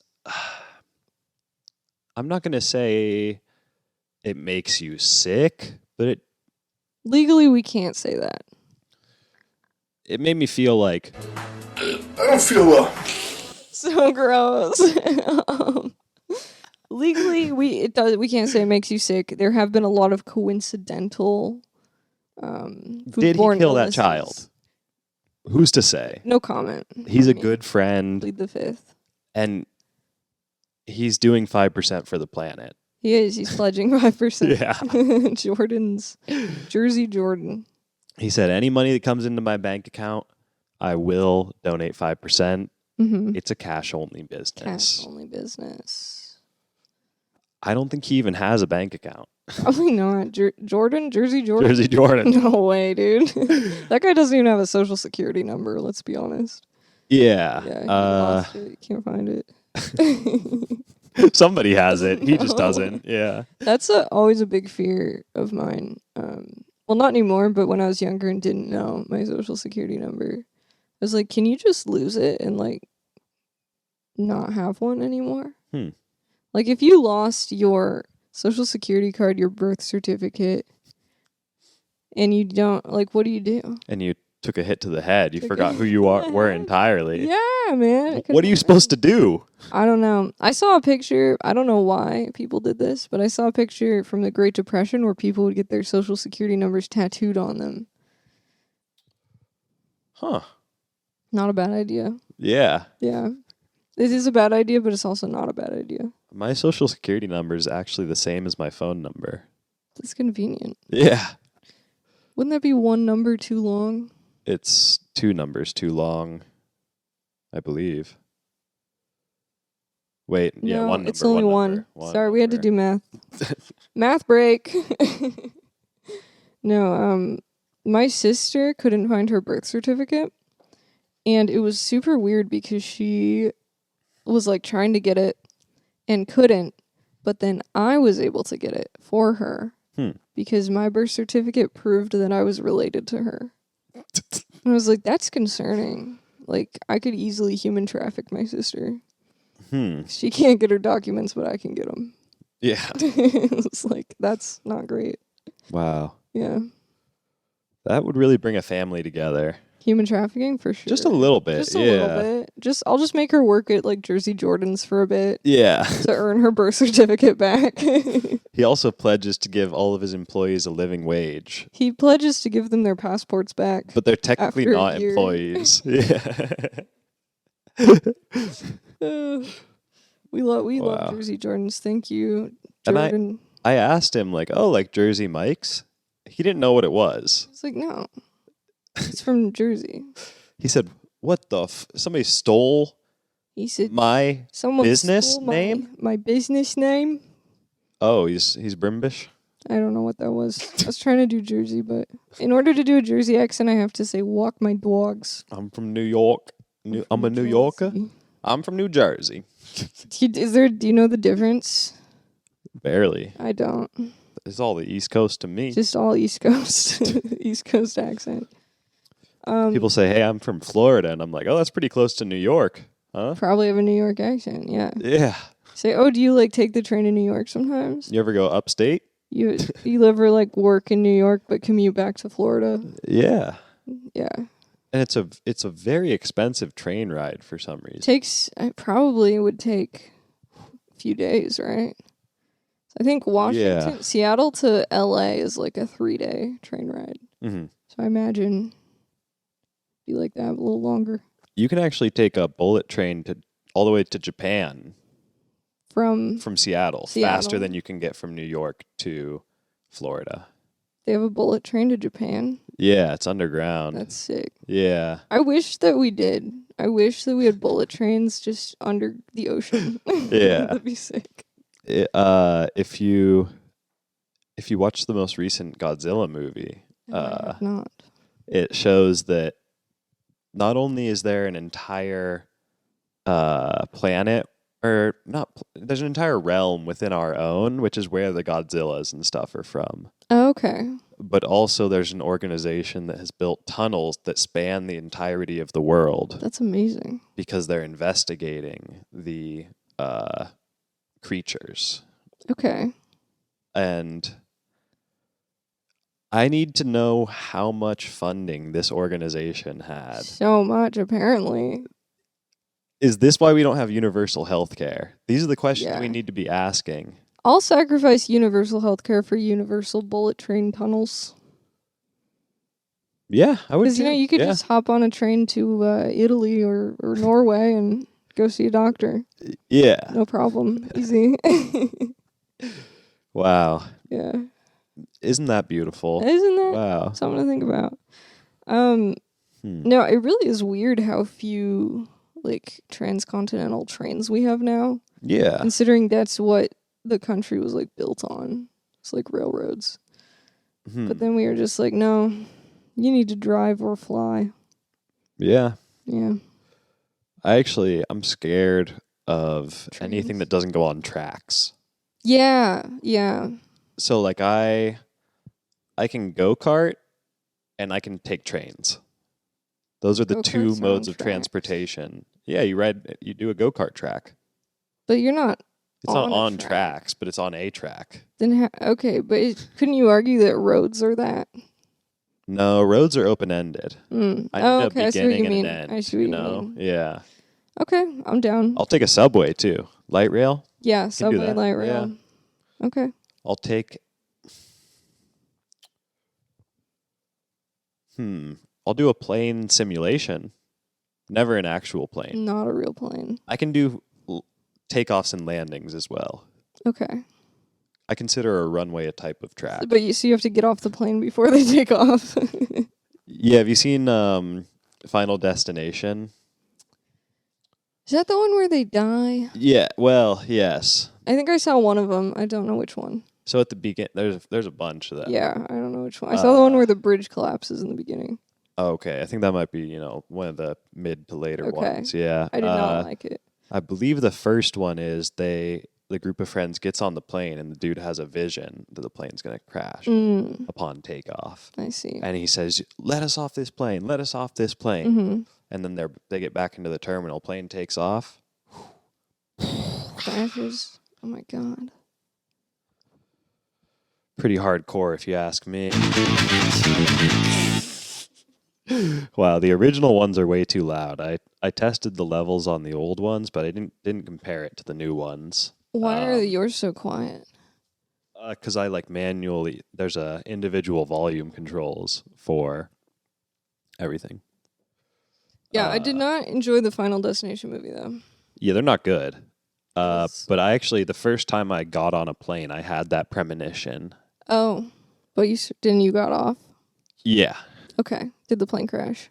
Speaker 1: I'm not going to say it makes you sick, but
Speaker 2: Legally, we can't say that.
Speaker 1: it made me feel like
Speaker 3: I don't feel well.
Speaker 2: So gross. Legally, we can't say it makes you sick. There have been a lot of coincidental.
Speaker 1: did he
Speaker 2: foodborne
Speaker 1: kill that
Speaker 2: illnesses.
Speaker 1: child? Who's to say?
Speaker 2: No comment.
Speaker 1: He's
Speaker 2: I
Speaker 1: a
Speaker 2: mean,
Speaker 1: good friend,
Speaker 2: Plead the fifth.
Speaker 1: and he's doing 5% for the planet.
Speaker 2: He is. He's pledging 5%.
Speaker 1: Yeah.
Speaker 2: Jordan's Jersey Jordan.
Speaker 1: He said, any money that comes into my bank account, I will donate 5%.
Speaker 2: Mm-hmm.
Speaker 1: It's a cash-only business.
Speaker 2: Cash only business.
Speaker 1: I don't think he even has a bank account.
Speaker 2: Probably not. Jordan? Jersey Jordan?
Speaker 1: Jersey Jordan.
Speaker 2: No way, dude. That guy doesn't even have a social security number, let's be honest.
Speaker 1: Yeah.
Speaker 2: Yeah, he lost it. You can't find it.
Speaker 1: Somebody has it. He just
Speaker 2: No.
Speaker 1: doesn't. Yeah.
Speaker 2: That's always a big fear of mine. Well, not anymore, but when I was younger and didn't know my social security number, I was like, can you just lose it and like not have one anymore? Like if you lost your social security card, your birth certificate, and you don't, like, what do you do?
Speaker 1: And you took a hit to the head. You
Speaker 2: Took
Speaker 1: forgot
Speaker 2: a
Speaker 1: who you were
Speaker 2: hit to the head.
Speaker 1: entirely.
Speaker 2: Yeah, man.
Speaker 1: What are you supposed to do?
Speaker 2: I don't know. I saw a picture. I don't know why people did this, but I saw a picture from the Great Depression where people would get their social security numbers tattooed on them.
Speaker 1: Huh.
Speaker 2: Not a bad idea.
Speaker 1: Yeah.
Speaker 2: Yeah. It is a bad idea, but it's also not a bad idea.
Speaker 1: My social security number is actually the same as my phone number.
Speaker 2: It's convenient.
Speaker 1: Yeah.
Speaker 2: Wouldn't that be one number too long?
Speaker 1: It's 2 numbers too long, I believe. Wait, yeah,
Speaker 2: No,
Speaker 1: one number.
Speaker 2: it's only
Speaker 1: number,
Speaker 2: one. Sorry, we had to
Speaker 1: number.
Speaker 2: do math. Math break. No, my sister couldn't find her birth certificate. And it was super weird because she was like trying to get it and couldn't. But then I was able to get it for her because my birth certificate proved that I was related to her. And I was like, that's concerning. Like, I could easily human traffic my sister. She can't get her documents, but I can get them.
Speaker 1: Yeah.
Speaker 2: It's like, that's not great.
Speaker 1: Wow.
Speaker 2: Yeah.
Speaker 1: That would really bring a family together.
Speaker 2: Human trafficking for sure.
Speaker 1: Just a little bit.
Speaker 2: Just a little bit. I'll just make her work at like Jersey Jordan's for a bit
Speaker 1: Yeah.
Speaker 2: to earn her birth certificate back.
Speaker 1: He also pledges to give all of his employees a living wage.
Speaker 2: He pledges to give them their passports back.
Speaker 1: But they're technically
Speaker 2: After a
Speaker 1: not
Speaker 2: year.
Speaker 1: employees. Yeah.
Speaker 2: We love
Speaker 1: Wow.
Speaker 2: Jersey Jordans. Thank you,
Speaker 1: And
Speaker 2: Jordan.
Speaker 1: I asked him, like, oh, like Jersey Mike's? He didn't know what it was.
Speaker 2: I was like, no, it's from Jersey.
Speaker 1: He said, what the somebody stole
Speaker 2: He said,
Speaker 1: my
Speaker 2: someone
Speaker 1: business
Speaker 2: stole
Speaker 1: name?
Speaker 2: my business name.
Speaker 1: Oh, he's Brimbish?
Speaker 2: I don't know what that was. I was trying to do Jersey, but in order to do a Jersey accent, I have to say, walk my dogs.
Speaker 1: I'm from New York. I'm a New Yorker. I'm from New Jersey.
Speaker 2: Do you know the difference?
Speaker 1: Barely.
Speaker 2: I don't.
Speaker 1: It's all the East Coast to me.
Speaker 2: Just all East Coast. East Coast accent.
Speaker 1: People say, hey, I'm from Florida. And I'm like, oh, that's pretty close to New York. Huh?
Speaker 2: Probably have a New York accent, yeah.
Speaker 1: Yeah.
Speaker 2: Say, oh, do you like take the train to New York sometimes?
Speaker 1: You ever go upstate?
Speaker 2: You ever like work in New York but commute back to Florida?
Speaker 1: Yeah.
Speaker 2: Yeah.
Speaker 1: And it's a very expensive train ride for some reason.
Speaker 2: It probably would take a few days, right? I think Seattle to LA is like a 3-day train ride.
Speaker 1: Mm-hmm.
Speaker 2: So I imagine be like that a little longer.
Speaker 1: You can actually take a bullet train all the way to Japan
Speaker 2: from
Speaker 1: Seattle, faster than you can get from New York to Florida.
Speaker 2: They have a bullet train to Japan?
Speaker 1: Yeah, it's underground.
Speaker 2: That's sick.
Speaker 1: Yeah.
Speaker 2: I wish that we did. I wish that we had bullet trains just under the ocean.
Speaker 1: Yeah.
Speaker 2: That'd be sick.
Speaker 1: If you watch the most recent Godzilla movie,
Speaker 2: I have not.
Speaker 1: It shows that not only is there an entire planet, or not, there's an entire realm within our own, which is where the Godzillas and stuff are from.
Speaker 2: Oh, okay.
Speaker 1: But also there's an organization that has built tunnels that span the entirety of the world.
Speaker 2: That's amazing.
Speaker 1: Because they're investigating the creatures.
Speaker 2: Okay.
Speaker 1: And I need to know how much funding this organization had.
Speaker 2: So much, apparently.
Speaker 1: Is this why we don't have universal health care? These are the questions
Speaker 2: Yeah.
Speaker 1: we need to be asking.
Speaker 2: I'll sacrifice universal healthcare for universal bullet train tunnels.
Speaker 1: Yeah, I would.
Speaker 2: Because you could just hop on a train to Italy or Norway and go see a doctor.
Speaker 1: Yeah.
Speaker 2: No problem. Easy.
Speaker 1: Wow.
Speaker 2: Yeah.
Speaker 1: Isn't that beautiful?
Speaker 2: Isn't that
Speaker 1: wow.
Speaker 2: something to think about? No, it really is weird how few like transcontinental trains we have now.
Speaker 1: Yeah.
Speaker 2: Considering that's what the country was like built on. It's like railroads. But then we were just like, no, you need to drive or fly.
Speaker 1: Yeah.
Speaker 2: Yeah.
Speaker 1: I'm scared of
Speaker 2: Trains.
Speaker 1: anything that doesn't go on tracks.
Speaker 2: Yeah. Yeah.
Speaker 1: So like I can go-kart and I can take trains. Those are the two
Speaker 2: Go-karts are
Speaker 1: modes
Speaker 2: on
Speaker 1: of
Speaker 2: tracks.
Speaker 1: transportation. Yeah, you do a go-kart track.
Speaker 2: But you're not.
Speaker 1: It's not
Speaker 2: on a
Speaker 1: on
Speaker 2: track.
Speaker 1: tracks, but it's on a track.
Speaker 2: Then okay, but couldn't you argue that roads are that?
Speaker 1: No, roads are open-ended. I need a
Speaker 2: okay. I see what
Speaker 1: beginning
Speaker 2: you
Speaker 1: and
Speaker 2: mean.
Speaker 1: an end.
Speaker 2: I see what you mean.
Speaker 1: Yeah.
Speaker 2: Okay, I'm down.
Speaker 1: I'll take a subway too. Light rail?
Speaker 2: Yeah,
Speaker 1: do
Speaker 2: subway,
Speaker 1: that.
Speaker 2: light rail.
Speaker 1: Yeah.
Speaker 2: Okay.
Speaker 1: I'll take I'll do a plane simulation. Never an actual plane.
Speaker 2: Not a real plane.
Speaker 1: I can do takeoffs and landings as well.
Speaker 2: Okay.
Speaker 1: I consider a runway a type of track.
Speaker 2: But you have to get off the plane before they take off.
Speaker 1: Yeah, have you seen Final Destination?
Speaker 2: Is that the one where they die?
Speaker 1: Yeah, well, yes.
Speaker 2: I think I saw one of them. I don't know which one.
Speaker 1: So at the beginning, there's a bunch of them.
Speaker 2: Yeah, I don't know which one. I saw the one where the bridge collapses in the beginning.
Speaker 1: Okay, I think that might be, one of the mid to later ones. Yeah.
Speaker 2: I did not like it.
Speaker 1: I believe the first one is the group of friends gets on the plane and the dude has a vision that the plane's going to crash upon takeoff.
Speaker 2: I see.
Speaker 1: And he says, "Let us off this plane. Let us off this plane."
Speaker 2: Mm-hmm.
Speaker 1: And then they get back into the terminal. Plane takes off.
Speaker 2: Crashes. Oh my god.
Speaker 1: Pretty hardcore, if you ask me. Wow, the original ones are way too loud. I tested the levels on the old ones, but I didn't compare it to the new ones.
Speaker 2: Why are yours so quiet?
Speaker 1: Because I manually. There's individual volume controls for everything.
Speaker 2: Yeah, I did not enjoy the Final Destination movie though.
Speaker 1: Yeah, they're not good. But I actually, the first time I got on a plane, I had that premonition.
Speaker 2: Oh, but you got off?
Speaker 1: Yeah.
Speaker 2: Okay. Did the plane crash?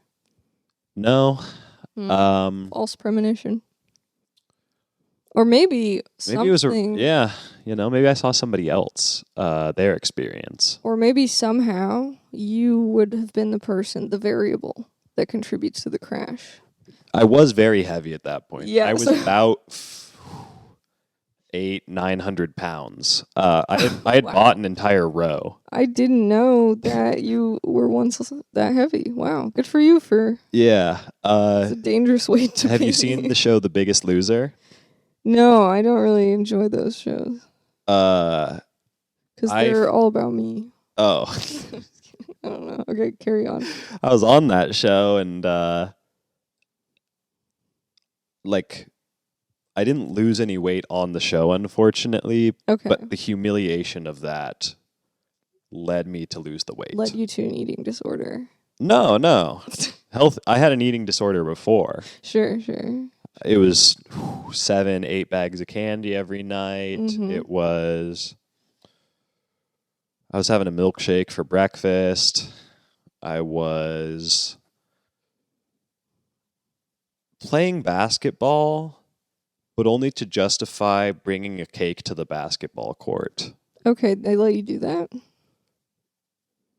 Speaker 1: No.
Speaker 2: False premonition. Or maybe
Speaker 1: it was maybe I saw somebody else, their experience.
Speaker 2: Or maybe somehow you would have been the variable that contributes to the crash.
Speaker 1: I was very heavy at that point.
Speaker 2: Yeah,
Speaker 1: I was about 800-900 pounds. I had bought an entire row.
Speaker 2: I didn't know that you were once that heavy. Wow, good for you
Speaker 1: Yeah.
Speaker 2: it's a dangerous weight to be.
Speaker 1: Have you seen the show The Biggest Loser?
Speaker 2: No, I don't really enjoy those shows. Because they're all about me.
Speaker 1: Oh.
Speaker 2: I don't know. Okay, carry on.
Speaker 1: I was on that show and I didn't lose any weight on the show, unfortunately,
Speaker 2: Okay.
Speaker 1: but the humiliation of that led me to lose the weight.
Speaker 2: Led you to an eating disorder.
Speaker 1: No. I had an eating disorder before.
Speaker 2: Sure.
Speaker 1: It was 7-8 bags of candy every night.
Speaker 2: Mhm.
Speaker 1: I was having a milkshake for breakfast. I was playing basketball, but only to justify bringing a cake to the basketball court.
Speaker 2: Okay, they let you do that?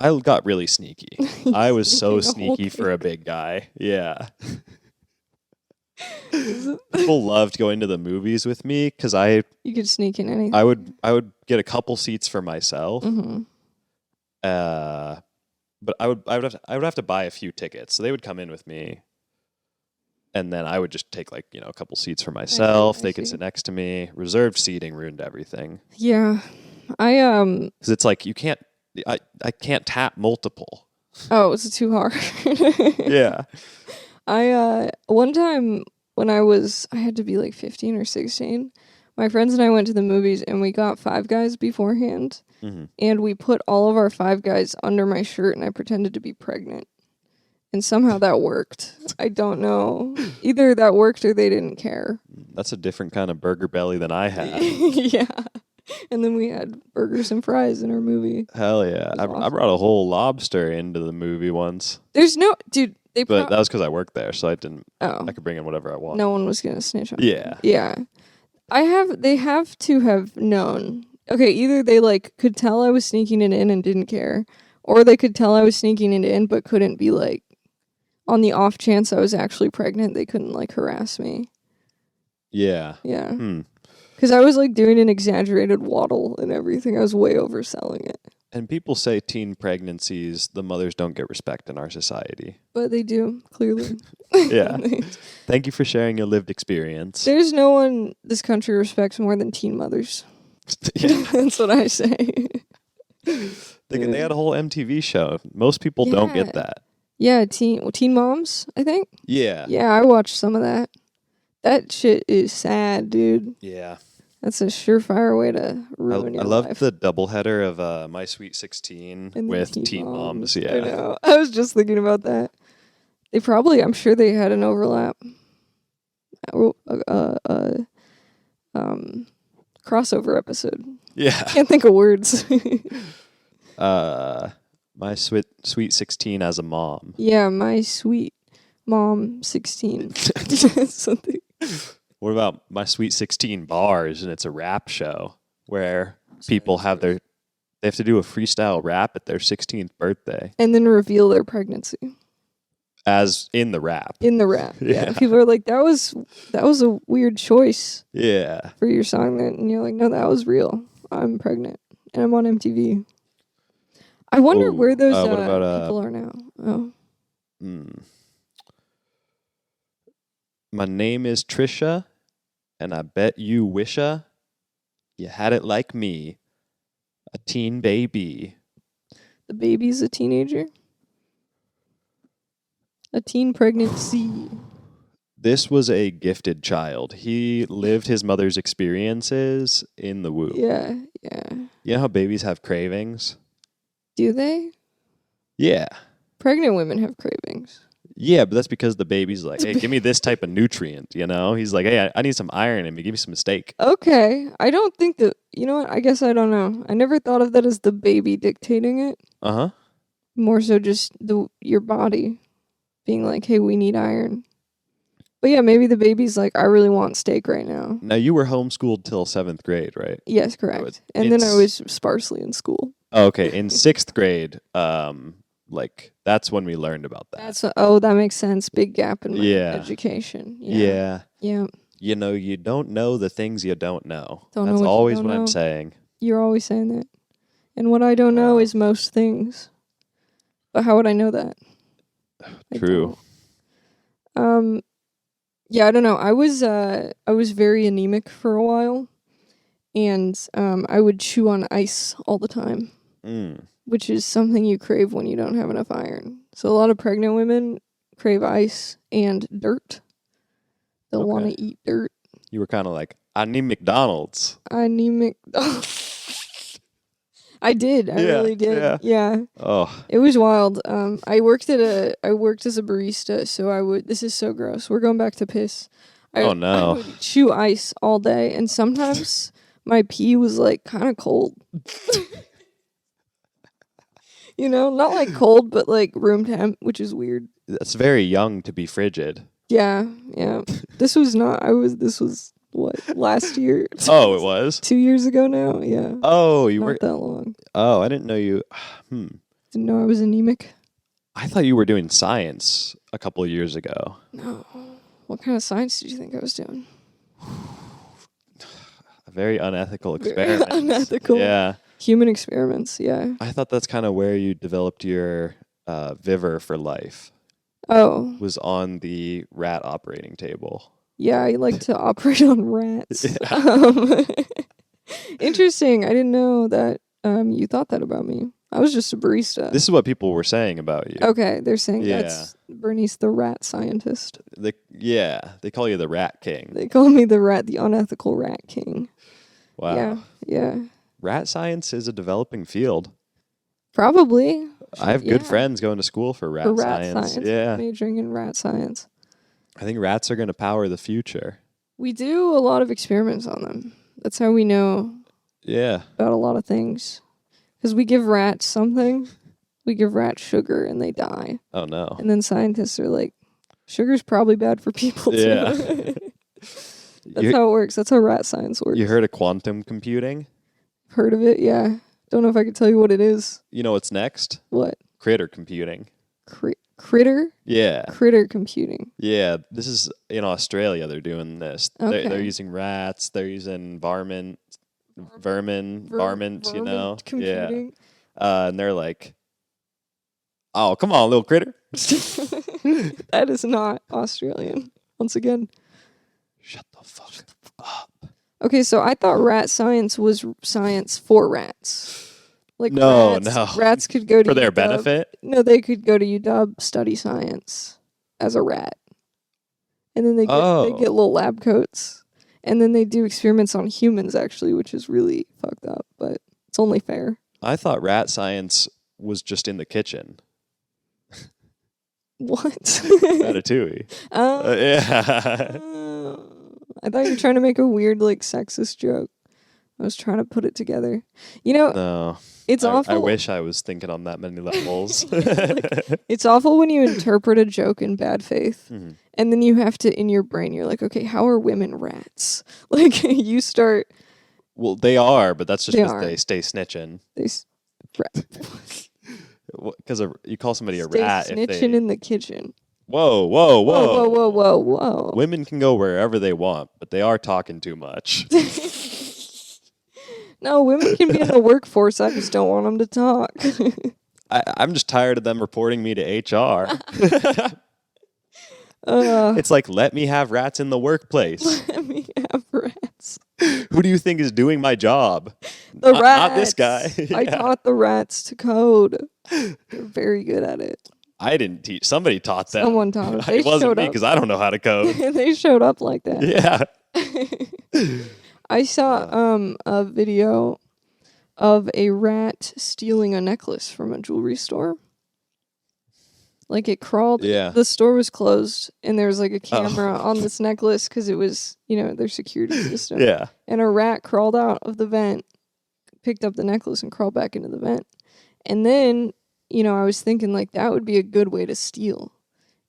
Speaker 1: I got really sneaky. I was so
Speaker 2: Sneaking a whole
Speaker 1: sneaky for a big guy. Yeah.
Speaker 2: cake.
Speaker 1: People loved going to the movies with me because
Speaker 2: You could sneak in anything.
Speaker 1: I would get a couple seats for myself.
Speaker 2: Mm-hmm.
Speaker 1: But I would have to buy a few tickets. So they would come in with me. And then I would just take a couple seats for myself. They could sit next to me. Reserved seating ruined everything.
Speaker 2: Yeah.
Speaker 1: Because it's like I can't tap multiple.
Speaker 2: Oh, was it too hard?
Speaker 1: Yeah.
Speaker 2: One time when I had to be like 15 or 16, my friends and I went to the movies and we got Five Guys beforehand.
Speaker 1: Mm-hmm.
Speaker 2: And we put all of our Five Guys under my shirt and I pretended to be pregnant. And somehow that worked. I don't know. Either that worked or they didn't care.
Speaker 1: That's a different kind of burger belly than I had.
Speaker 2: Yeah. And then we had burgers and fries in our movie.
Speaker 1: Hell yeah. I brought a whole lobster into the movie once.
Speaker 2: There's no... Dude,
Speaker 1: but that was because I worked there, so I didn't...
Speaker 2: Oh.
Speaker 1: I could bring in whatever I want.
Speaker 2: No one was going to snitch on
Speaker 1: Yeah.
Speaker 2: me. Yeah. They have to have known. Okay, either they could tell I was sneaking it in and didn't care, or they could tell I was sneaking it in but couldn't be on the off chance I was actually pregnant, they couldn't harass me.
Speaker 1: Yeah.
Speaker 2: Yeah. Because I was doing an exaggerated waddle and everything. I was way overselling it.
Speaker 1: And people say teen pregnancies, the mothers don't get respect in our society.
Speaker 2: But they do, clearly.
Speaker 1: Yeah. Thank you for sharing your lived experience.
Speaker 2: There's no one this country respects more than teen mothers.
Speaker 1: Yeah.
Speaker 2: That's what I say.
Speaker 1: They had a whole MTV show. Most people don't get that.
Speaker 2: Yeah, Teen Moms, I think.
Speaker 1: Yeah.
Speaker 2: Yeah, I watched some of that. That shit is sad, dude.
Speaker 1: Yeah.
Speaker 2: That's a surefire way to ruin your life.
Speaker 1: I love the doubleheader of My Sweet 16
Speaker 2: and
Speaker 1: with Teen Moms. Yeah.
Speaker 2: I know. I was just thinking about that. I'm sure they had an overlap. Crossover episode.
Speaker 1: Yeah.
Speaker 2: Can't think of words.
Speaker 1: My Sweet 16 as a mom.
Speaker 2: Yeah, My Sweet Mom 16. Something.
Speaker 1: What about My Sweet 16 Bars? And it's a rap show where people they have to do a freestyle rap at their 16th birthday.
Speaker 2: And then reveal their pregnancy.
Speaker 1: As in the rap.
Speaker 2: In the rap.
Speaker 1: Yeah.
Speaker 2: People are like, that was a weird choice.
Speaker 1: Yeah.
Speaker 2: For your song. And you're like, no, that was real. I'm pregnant. And I'm on MTV. I wonder where those
Speaker 1: what about,
Speaker 2: people are now. Oh.
Speaker 1: My name is Trisha, and I bet you wisha you had it like me, a teen baby.
Speaker 2: The baby's a teenager? A teen pregnancy.
Speaker 1: This was a gifted child. He lived his mother's experiences in the womb.
Speaker 2: Yeah.
Speaker 1: You know how babies have cravings?
Speaker 2: Do they?
Speaker 1: Yeah.
Speaker 2: Pregnant women have cravings.
Speaker 1: Yeah, but that's because the baby's like, hey, give me this type of nutrient, He's like, hey, I need some iron in me. Give me some steak.
Speaker 2: Okay. I don't think that... You know what? I guess I don't know. I never thought of that as the baby dictating it.
Speaker 1: Uh-huh.
Speaker 2: More so just your body being like, hey, we need iron. But yeah, maybe the baby's like, I really want steak right now.
Speaker 1: Now, you were homeschooled till 7th grade, right?
Speaker 2: Yes, correct. And then I was sparsely in school.
Speaker 1: Oh, okay. In 6th grade, that's when we learned about that.
Speaker 2: That makes sense. Big gap in my education.
Speaker 1: Yeah.
Speaker 2: Yeah.
Speaker 1: You don't know the things you don't know.
Speaker 2: That's
Speaker 1: always what I'm saying.
Speaker 2: You're always saying that. And what I don't know is most things. But how would I know that?
Speaker 1: True.
Speaker 2: Yeah, I don't know. I was very anemic for a while, and I would chew on ice all the time, which is something you crave when you don't have enough iron. So a lot of pregnant women crave ice and dirt. They'll want to eat dirt.
Speaker 1: You were kind of like, I need McDonald's.
Speaker 2: I need McDonald's. I did. I really did. Yeah.
Speaker 1: Oh.
Speaker 2: It was wild. I worked as a barista, so this is so gross. We're going back to piss.
Speaker 1: Oh, no.
Speaker 2: I would chew ice all day, and sometimes my pee was like kind of cold. You know, not like cold, but like room temp, which is weird.
Speaker 1: That's very young to be frigid.
Speaker 2: Yeah. This was what, last year?
Speaker 1: Oh, it was?
Speaker 2: 2 years ago now, yeah.
Speaker 1: Oh, you
Speaker 2: Not
Speaker 1: were
Speaker 2: that long.
Speaker 1: Oh, I didn't know you.
Speaker 2: Didn't know I was anemic.
Speaker 1: I thought you were doing science a couple of years ago.
Speaker 2: No. What kind of science did you think I was doing?
Speaker 1: A very unethical
Speaker 2: Very
Speaker 1: experiment.
Speaker 2: unethical.
Speaker 1: Yeah.
Speaker 2: Human experiments, yeah.
Speaker 1: I thought that's kind of where you developed your viver for life.
Speaker 2: Oh.
Speaker 1: Was on the rat operating table.
Speaker 2: Yeah, I like to operate on rats.
Speaker 1: Yeah.
Speaker 2: Interesting. I didn't know that you thought that about me. I was just a barista.
Speaker 1: This is what people were saying about you.
Speaker 2: Okay, they're saying
Speaker 1: Yeah.
Speaker 2: that's Bernice the rat scientist.
Speaker 1: They call you the rat king.
Speaker 2: They call me the unethical rat king.
Speaker 1: Wow.
Speaker 2: Yeah.
Speaker 1: Rat science is a developing field.
Speaker 2: Probably.
Speaker 1: I have good
Speaker 2: Yeah.
Speaker 1: friends going to school for rat science. Yeah.
Speaker 2: Majoring in rat science.
Speaker 1: I think rats are going to power the future.
Speaker 2: We do a lot of experiments on them. That's how we know
Speaker 1: Yeah.
Speaker 2: about a lot of things. Because we give rats something. We give rats sugar and they die.
Speaker 1: Oh, no.
Speaker 2: And then scientists are like, sugar's probably bad for people too.
Speaker 1: Yeah.
Speaker 2: That's how it works. That's how rat science works.
Speaker 1: You heard of quantum computing?
Speaker 2: Heard of it? Yeah. Don't know if I could tell you what it is.
Speaker 1: You know what's next?
Speaker 2: What?
Speaker 1: Critter computing.
Speaker 2: Critter?
Speaker 1: Yeah.
Speaker 2: Critter computing.
Speaker 1: Yeah. This is in Australia. They're doing this.
Speaker 2: Okay.
Speaker 1: They're using rats. They're using vermin, varmints, you know?
Speaker 2: Computing.
Speaker 1: Yeah. And they're like, oh, come on, little critter.
Speaker 2: That is not Australian. Once again.
Speaker 1: Shut the fuck up.
Speaker 2: Okay, so I thought rat science was science for rats. Like
Speaker 1: No.
Speaker 2: Rats could go to
Speaker 1: For their
Speaker 2: UW.
Speaker 1: benefit?
Speaker 2: No, they could go to UW, study science as a rat. And then they get little lab coats. And then they do experiments on humans, actually, which is really fucked up, but it's only fair.
Speaker 1: I thought rat science was just in the kitchen.
Speaker 2: What?
Speaker 1: Ratatouille. Yeah.
Speaker 2: I thought you were trying to make a weird, like, sexist joke. I was trying to put it together. You know,
Speaker 1: No.
Speaker 2: it's awful.
Speaker 1: I wish I was thinking on that many levels.
Speaker 2: It's awful when you interpret a joke in bad faith.
Speaker 1: Mhm.
Speaker 2: And then you have to, in your brain, you're like, okay, how are women rats? Like, you start...
Speaker 1: Well, they are, but that's just
Speaker 2: They
Speaker 1: because
Speaker 2: are.
Speaker 1: they stay snitching. Because you call somebody a
Speaker 2: Stay
Speaker 1: rat if
Speaker 2: snitching
Speaker 1: they...
Speaker 2: in the kitchen.
Speaker 1: Whoa.
Speaker 2: Whoa.
Speaker 1: Women can go wherever they want, but they are talking too much.
Speaker 2: No, women can be in the workforce. I just don't want them to talk.
Speaker 1: I'm just tired of them reporting me to HR.
Speaker 2: Uh,
Speaker 1: It's like, let me have rats in the workplace.
Speaker 2: let me have rats.
Speaker 1: Who do you think is doing my job?
Speaker 2: The
Speaker 1: Not-
Speaker 2: rats.
Speaker 1: Not this guy.
Speaker 2: I
Speaker 1: Yeah.
Speaker 2: taught the rats to code. They're very good at it.
Speaker 1: I didn't teach. Somebody taught them.
Speaker 2: Someone taught them. They
Speaker 1: It wasn't
Speaker 2: showed
Speaker 1: me
Speaker 2: up.
Speaker 1: because I don't know how to code.
Speaker 2: They showed up like that.
Speaker 1: Yeah.
Speaker 2: I saw a video of a rat stealing a necklace from a jewelry store. Like it crawled.
Speaker 1: Yeah.
Speaker 2: The store was closed, and there was like a camera on this necklace because it was, their security system.
Speaker 1: Yeah.
Speaker 2: And a rat crawled out of the vent, picked up the necklace, and crawled back into the vent. And then, I was thinking like that would be a good way to steal,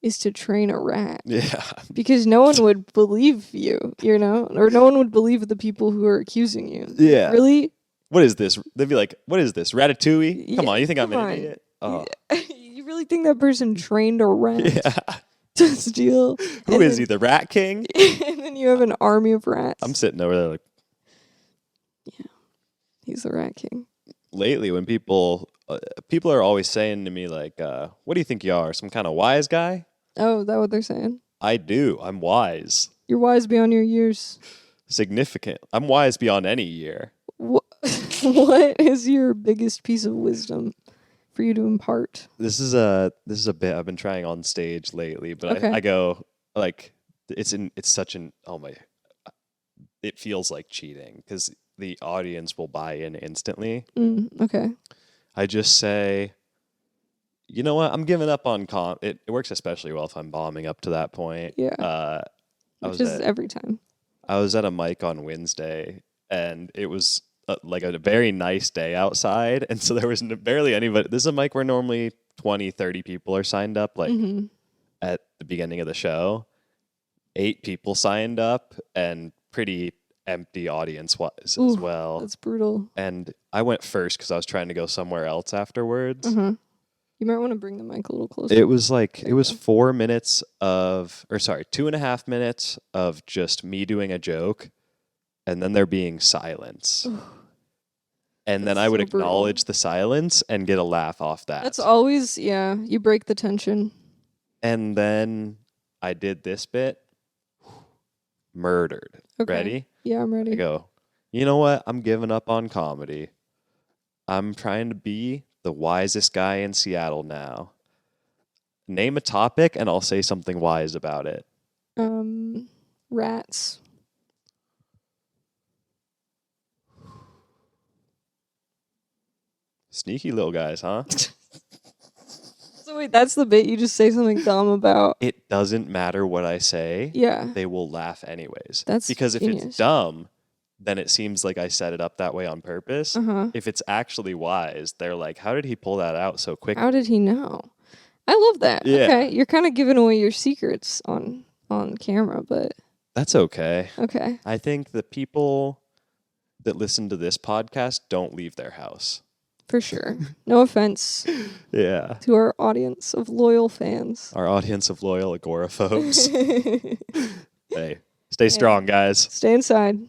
Speaker 2: is to train a rat.
Speaker 1: Yeah.
Speaker 2: Because no one would believe you, or no one would believe the people who are accusing you.
Speaker 1: Yeah.
Speaker 2: Really?
Speaker 1: What is this? They'd be like, what is this? Ratatouille? Come
Speaker 2: Yeah,
Speaker 1: on, you think I'm
Speaker 2: come
Speaker 1: an
Speaker 2: on.
Speaker 1: idiot? Oh.
Speaker 2: You really think that person trained a rat
Speaker 1: Yeah.
Speaker 2: to steal?
Speaker 1: Who is he? The Rat King?
Speaker 2: And then you have an army of rats.
Speaker 1: I'm sitting over there like,
Speaker 2: He's the rat king.
Speaker 1: lately when people are always saying to me like, what do you think you are? Some kind of wise guy?
Speaker 2: Oh, is that what they're saying?
Speaker 1: I do. I'm wise.
Speaker 2: You're wise beyond your years.
Speaker 1: Significant. I'm wise beyond any year.
Speaker 2: What is your biggest piece of wisdom for you to impart?
Speaker 1: This is a bit I've been trying on stage lately, but
Speaker 2: Okay.
Speaker 1: I go like it's such an oh my it feels like cheating because the audience will buy in instantly.
Speaker 2: Okay.
Speaker 1: I just say, you know what? I'm giving up on it works especially well if I'm bombing up to that point.
Speaker 2: Yeah. Which is every time.
Speaker 1: I was at a mic on Wednesday, and it was like a very nice day outside, and so there was barely anybody. This is a mic where normally 20, 30 people are signed up, like at the beginning of the show. 8 people signed up, and pretty empty audience as well.
Speaker 2: That's brutal.
Speaker 1: And I went first because I was trying to go somewhere else afterwards.
Speaker 2: You might want to bring the mic a little closer.
Speaker 1: It was like, it was 4 minutes of, or sorry, 2.5 minutes of just me doing a joke and then there being silence. And then I would acknowledge the silence and get a laugh off that.
Speaker 2: That's always, you break the tension.
Speaker 1: And then I did this bit, murdered.
Speaker 2: Okay.
Speaker 1: Ready?
Speaker 2: Yeah, I'm ready.
Speaker 1: I go, you know what? I'm giving up on comedy. I'm trying to be the wisest guy in Seattle now. Name a topic and I'll say something wise about it.
Speaker 2: Rats.
Speaker 1: Sneaky little guys, huh?
Speaker 2: So wait, that's the bit, you just say something dumb about?
Speaker 1: It doesn't matter what I say.
Speaker 2: Yeah.
Speaker 1: They will laugh anyways.
Speaker 2: That's
Speaker 1: because if
Speaker 2: genius.
Speaker 1: it's dumb, then it seems like I set it up that way on purpose. If it's actually wise, they're like, how did he pull that out so quickly?
Speaker 2: How did he know? I love that.
Speaker 1: Yeah.
Speaker 2: Okay, you're kind of giving away your secrets on camera, but
Speaker 1: That's okay.
Speaker 2: okay.
Speaker 1: I think the people that listen to this podcast don't leave their house.
Speaker 2: For sure. No offense
Speaker 1: Yeah.
Speaker 2: to our audience of loyal fans.
Speaker 1: Our audience of loyal agoraphobes. Hey, stay strong, guys.
Speaker 2: Stay inside.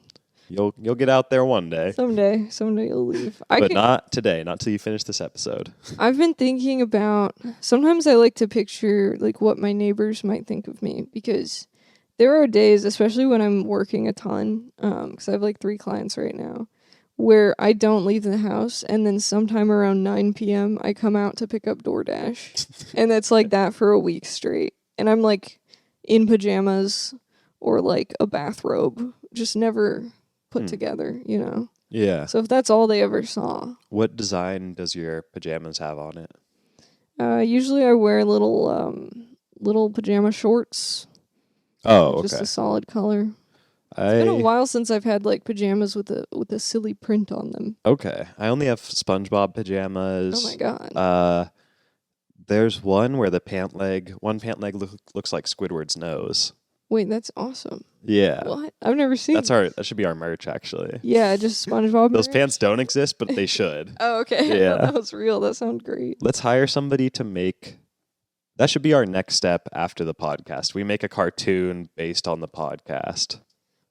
Speaker 1: You'll get out there one day.
Speaker 2: Someday you'll leave.
Speaker 1: But not today, not till you finish this episode.
Speaker 2: I've been thinking about, sometimes I like to picture like what my neighbors might think of me, because there are days, especially when I'm working a ton, because I have like 3 clients right now, where I don't leave the house, and then sometime around 9 p.m. I come out to pick up DoorDash. And that's like that for a week straight. And I'm like in pajamas or like a bathrobe, just never put together, you know?
Speaker 1: Yeah.
Speaker 2: So if that's all they ever saw.
Speaker 1: What design does your pajamas have on it?
Speaker 2: Usually I wear little pajama shorts.
Speaker 1: Oh, okay.
Speaker 2: Just a solid color. It's been a while since I've had like pajamas with a silly print on them.
Speaker 1: Okay. I only have SpongeBob pajamas.
Speaker 2: Oh my god.
Speaker 1: There's one where one pant leg looks like Squidward's nose.
Speaker 2: Wait, that's awesome.
Speaker 1: Yeah.
Speaker 2: What? I've never seen
Speaker 1: That should be our merch, actually.
Speaker 2: Yeah, just SpongeBob
Speaker 1: Those
Speaker 2: merch?
Speaker 1: pants don't exist, but they should.
Speaker 2: Oh, okay.
Speaker 1: Yeah.
Speaker 2: That was real. That sounds great.
Speaker 1: Let's hire somebody to make... That should be our next step after the podcast. We make a cartoon based on the podcast.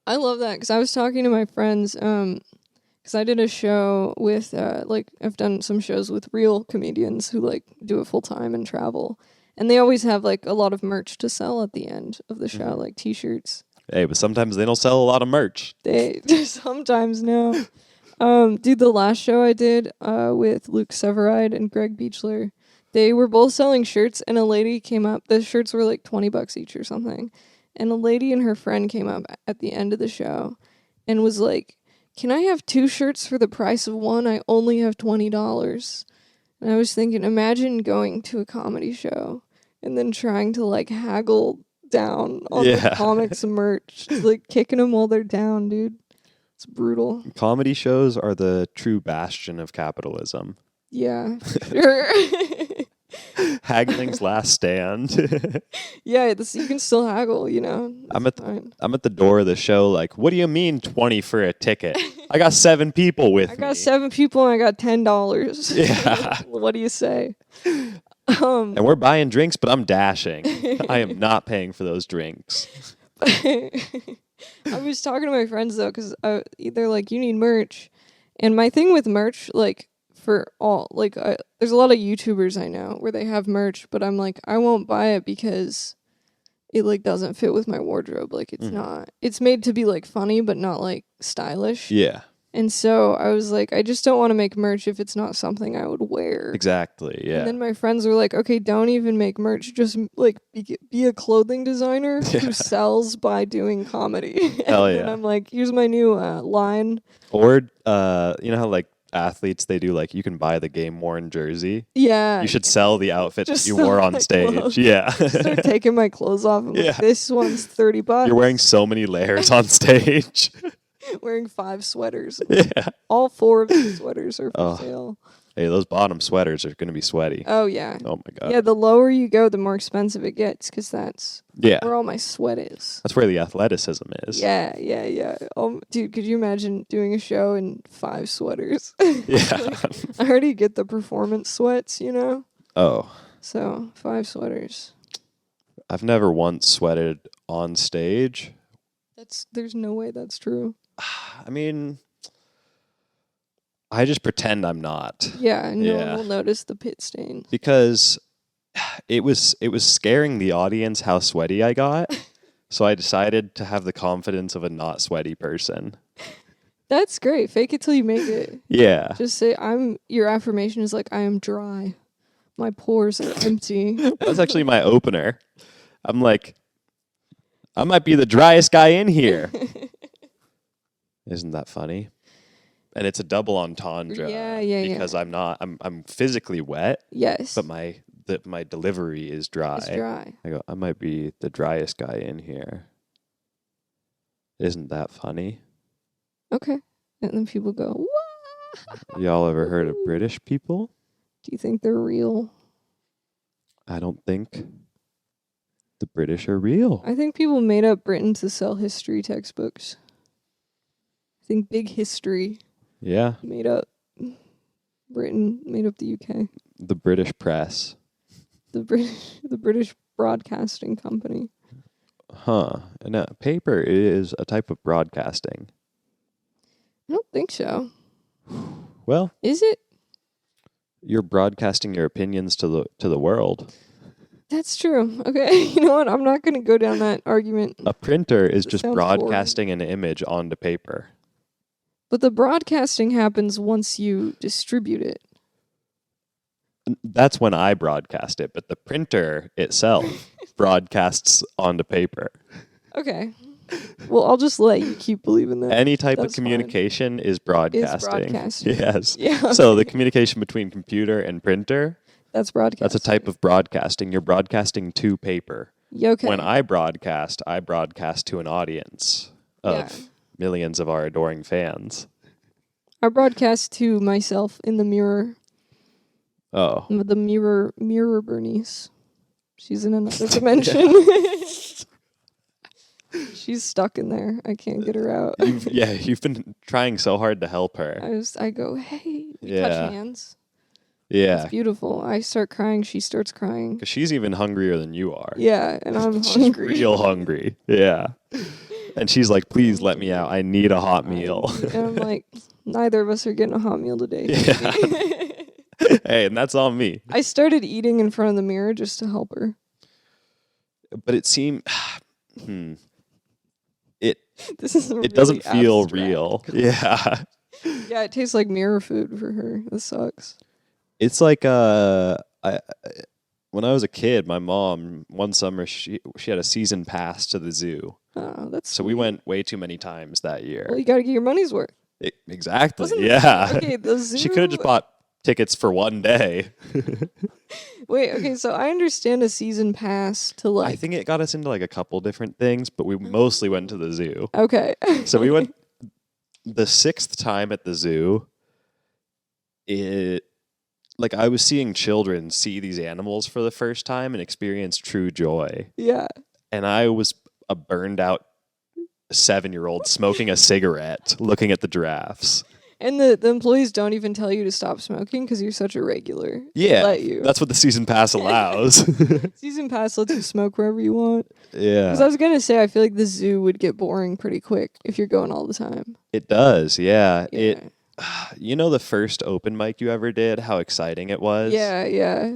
Speaker 2: I love that, because I was talking to my friends, because I did a show with, I've done some shows with real comedians who, like, do it full time and travel. And they always have, like, a lot of merch to sell at the end of the show, like T-shirts.
Speaker 1: Hey, but sometimes they don't sell a lot of merch.
Speaker 2: They sometimes no. Dude, the last show I did with Luke Severide and Greg Beechler, they were both selling shirts, and a lady came up. The shirts were like $20 each or something. And a lady and her friend came up at the end of the show and was like, "Can I have 2 shirts for the price of one? I only have $20. And I was thinking, imagine going to a comedy show and then trying to like haggle down on the comics merch, like kicking them while they're down, dude. It's brutal.
Speaker 1: Comedy shows are the true bastion of capitalism.
Speaker 2: Yeah, sure.
Speaker 1: Haggling's last stand.
Speaker 2: Yeah, you can still haggle, you know.
Speaker 1: I'm at the door of the show like, what do you mean 20 for a ticket? I got 7 people with me.
Speaker 2: I got 7 people and I got $10.
Speaker 1: Yeah.
Speaker 2: What do you say?
Speaker 1: And we're buying drinks, but I'm dashing. I am not paying for those drinks.
Speaker 2: I was talking to my friends though, because they're like, you need merch. And my thing with merch, like, for all, like, there's a lot of YouTubers I know where they have merch, but I'm like, I won't buy it because it like doesn't fit with my wardrobe. Like, it's not. It's made to be like funny, but not like stylish.
Speaker 1: Yeah.
Speaker 2: And so I was like, I just don't want to make merch if it's not something I would wear.
Speaker 1: Exactly. Yeah.
Speaker 2: And then my friends were like, okay, don't even make merch. Just like be a clothing designer who sells by doing comedy.
Speaker 1: Hell
Speaker 2: And
Speaker 1: yeah.
Speaker 2: then I'm like, here's my new line.
Speaker 1: Or you know how like athletes, they do like you can buy the game worn jersey.
Speaker 2: Yeah.
Speaker 1: You should sell the outfit
Speaker 2: Just
Speaker 1: that you
Speaker 2: sell
Speaker 1: wore on
Speaker 2: my
Speaker 1: stage.
Speaker 2: clothes.
Speaker 1: Yeah.
Speaker 2: Start taking my clothes off. I'm
Speaker 1: Yeah.
Speaker 2: like, this one's $30.
Speaker 1: You're wearing so many layers on stage.
Speaker 2: Wearing 5 sweaters.
Speaker 1: Yeah.
Speaker 2: All 4 of these sweaters are for
Speaker 1: Oh.
Speaker 2: sale.
Speaker 1: Hey, those bottom sweaters are going to be sweaty.
Speaker 2: Oh, yeah.
Speaker 1: Oh my god.
Speaker 2: Yeah, the lower you go, the more expensive it gets because that's
Speaker 1: Yeah.
Speaker 2: where all my sweat is.
Speaker 1: That's where the athleticism is.
Speaker 2: Yeah. Dude, could you imagine doing a show in 5 sweaters?
Speaker 1: Yeah.
Speaker 2: I already get the performance sweats, you know?
Speaker 1: Oh,
Speaker 2: So 5 sweaters.
Speaker 1: I've never once sweated on stage.
Speaker 2: There's no way that's true.
Speaker 1: I mean, I just pretend I'm not.
Speaker 2: Yeah, no
Speaker 1: Yeah.
Speaker 2: one will notice the pit stain.
Speaker 1: Because it was scaring the audience how sweaty I got. So I decided to have the confidence of a not sweaty person.
Speaker 2: That's great. Fake it till you make it.
Speaker 1: Yeah.
Speaker 2: Just say your affirmation is like I am dry. My pores are empty.
Speaker 1: That's actually my opener. I'm like, I might be the driest guy in here. Isn't that funny? And it's a double entendre.
Speaker 2: Yeah.
Speaker 1: Because I'm physically wet,
Speaker 2: Yes.
Speaker 1: but my delivery is dry.
Speaker 2: It's dry.
Speaker 1: I go, I might be the driest guy in here. Isn't that funny?
Speaker 2: Okay. And then people go, "What?
Speaker 1: Y'all ever heard of British people?
Speaker 2: Do you think they're real?"
Speaker 1: I don't think the British are real.
Speaker 2: I think people made up Britain to sell history textbooks. I think Big History
Speaker 1: Yeah.
Speaker 2: made up Britain, made up the UK.
Speaker 1: The British press.
Speaker 2: The British Broadcasting Company.
Speaker 1: Huh. No, paper is a type of broadcasting.
Speaker 2: I don't think so.
Speaker 1: Well,
Speaker 2: Is it?
Speaker 1: you're broadcasting your opinions to the world.
Speaker 2: That's true. Okay. You know what? I'm not going to go down that argument.
Speaker 1: A printer is
Speaker 2: That
Speaker 1: just
Speaker 2: sounds boring.
Speaker 1: broadcasting an image onto paper.
Speaker 2: But the broadcasting happens once you distribute it.
Speaker 1: That's when I broadcast it, but the printer itself broadcasts onto paper.
Speaker 2: Okay. Well, I'll just let you keep believing that.
Speaker 1: Any type of
Speaker 2: That's fine.
Speaker 1: communication is broadcasting.
Speaker 2: broadcasting.
Speaker 1: Yes.
Speaker 2: Yeah.
Speaker 1: So the communication between computer and printer,
Speaker 2: That's broadcasting.
Speaker 1: that's a type of broadcasting. You're broadcasting to paper.
Speaker 2: Yeah, okay.
Speaker 1: When I broadcast to an audience of
Speaker 2: Yeah.
Speaker 1: millions of our adoring fans.
Speaker 2: I broadcast to myself in the mirror.
Speaker 1: Oh.
Speaker 2: The mirror Bernice. She's in another dimension. She's stuck in there. I can't get her out.
Speaker 1: You've been trying so hard to help her.
Speaker 2: I go, hey, we
Speaker 1: Yeah.
Speaker 2: touch hands.
Speaker 1: Yeah.
Speaker 2: It's beautiful. I start crying. She starts crying.
Speaker 1: Because she's even hungrier than you are.
Speaker 2: Yeah, and I'm
Speaker 1: She's
Speaker 2: hungry.
Speaker 1: real hungry. Yeah. And she's like, please let me out. I need a hot meal.
Speaker 2: And I'm like, neither of us are getting a hot meal today.
Speaker 1: Yeah. Hey, and that's on me.
Speaker 2: I started eating in front of the mirror just to help her.
Speaker 1: But it seemed
Speaker 2: This is
Speaker 1: it doesn't
Speaker 2: really
Speaker 1: feel
Speaker 2: abstract.
Speaker 1: real. Yeah.
Speaker 2: Yeah, it tastes like mirror food for her. This sucks.
Speaker 1: It's like when I was a kid, my mom one summer she had a season pass to the zoo.
Speaker 2: Oh, that's
Speaker 1: So we
Speaker 2: sweet.
Speaker 1: went way too many times that year.
Speaker 2: Well, you got to get your money's worth.
Speaker 1: Exactly.
Speaker 2: Wasn't it-
Speaker 1: Yeah.
Speaker 2: Okay, the zoo.
Speaker 1: She could have just bought tickets for one day.
Speaker 2: Wait, okay, so I understand a season pass to like.
Speaker 1: I think it got us into like a couple different things, but we mostly went to the zoo.
Speaker 2: Okay.
Speaker 1: So we went the 6th time at the zoo. I was seeing children see these animals for the first time and experience true joy.
Speaker 2: Yeah.
Speaker 1: And I was a burned out 7-year-old smoking a cigarette, looking at the giraffes.
Speaker 2: And the employees don't even tell you to stop smoking because you're such a regular. They
Speaker 1: Yeah,
Speaker 2: let you.
Speaker 1: that's what the season pass allows.
Speaker 2: Season pass lets you smoke wherever you want.
Speaker 1: Yeah,
Speaker 2: Because I was gonna say, I feel like the zoo would get boring pretty quick if you're going all the time.
Speaker 1: it does. Yeah,
Speaker 2: Yeah.
Speaker 1: You know the first open mic you ever did, how exciting it was?
Speaker 2: Yeah.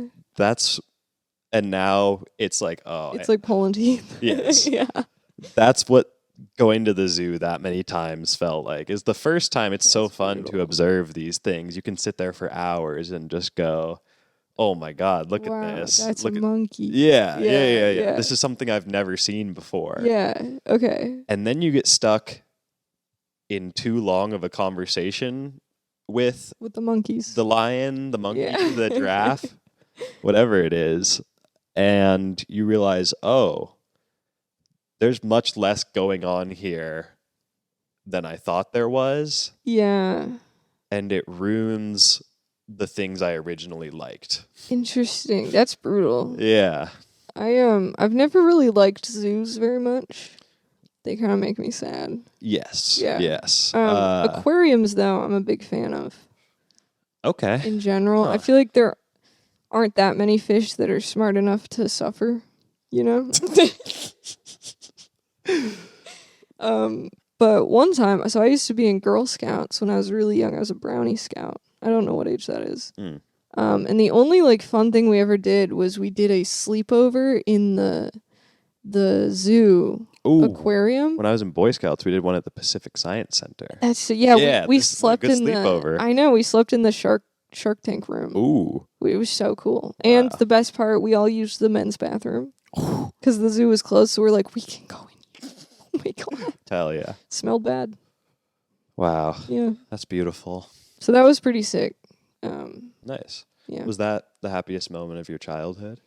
Speaker 1: And now it's like, oh,
Speaker 2: It's like pulling teeth.
Speaker 1: yes.
Speaker 2: Yeah.
Speaker 1: That's what going to the zoo that many times felt like. Is the first time it's so fun to observe these things. You can sit there for hours and just go, oh my God, look
Speaker 2: Wow,
Speaker 1: at this.
Speaker 2: that's
Speaker 1: Look
Speaker 2: a
Speaker 1: at
Speaker 2: monkey.
Speaker 1: Yeah. This is something I've never seen before.
Speaker 2: Yeah. Okay.
Speaker 1: And then you get stuck in too long of a conversation with
Speaker 2: the monkeys.
Speaker 1: the lion, the monkey,
Speaker 2: Yeah.
Speaker 1: the giraffe, whatever it is. And you realize, oh, there's much less going on here than I thought there was.
Speaker 2: Yeah.
Speaker 1: And it ruins the things I originally liked.
Speaker 2: Interesting. That's brutal.
Speaker 1: Yeah.
Speaker 2: I've never really liked zoos very much. They kind of make me sad.
Speaker 1: Yes.
Speaker 2: Yeah.
Speaker 1: Yes.
Speaker 2: Aquariums, though, I'm a big fan of.
Speaker 1: Okay.
Speaker 2: In general,
Speaker 1: Huh.
Speaker 2: I feel like there aren't that many fish that are smart enough to suffer. You know. But one time, so I used to be in Girl Scouts when I was really young. I was a brownie scout. I don't know what age that is.
Speaker 1: Mm.
Speaker 2: And the only like fun thing we ever did was we did a sleepover in the zoo aquarium.
Speaker 1: When I was in Boy Scouts, we did one at the Pacific Science Center.
Speaker 2: That's
Speaker 1: Yeah,
Speaker 2: we
Speaker 1: this is a
Speaker 2: slept
Speaker 1: good
Speaker 2: in
Speaker 1: sleepover.
Speaker 2: I know we slept in the Shark Tank room.
Speaker 1: Ooh.
Speaker 2: It was so cool. And the best part, we all used the men's bathroom because the zoo was closed. So we're like, we can go in here. Oh my God.
Speaker 1: Hell yeah.
Speaker 2: Smelled bad.
Speaker 1: Wow.
Speaker 2: Yeah.
Speaker 1: That's beautiful.
Speaker 2: So that was pretty sick.
Speaker 1: Nice.
Speaker 2: Yeah.
Speaker 1: Was that the happiest moment of your childhood?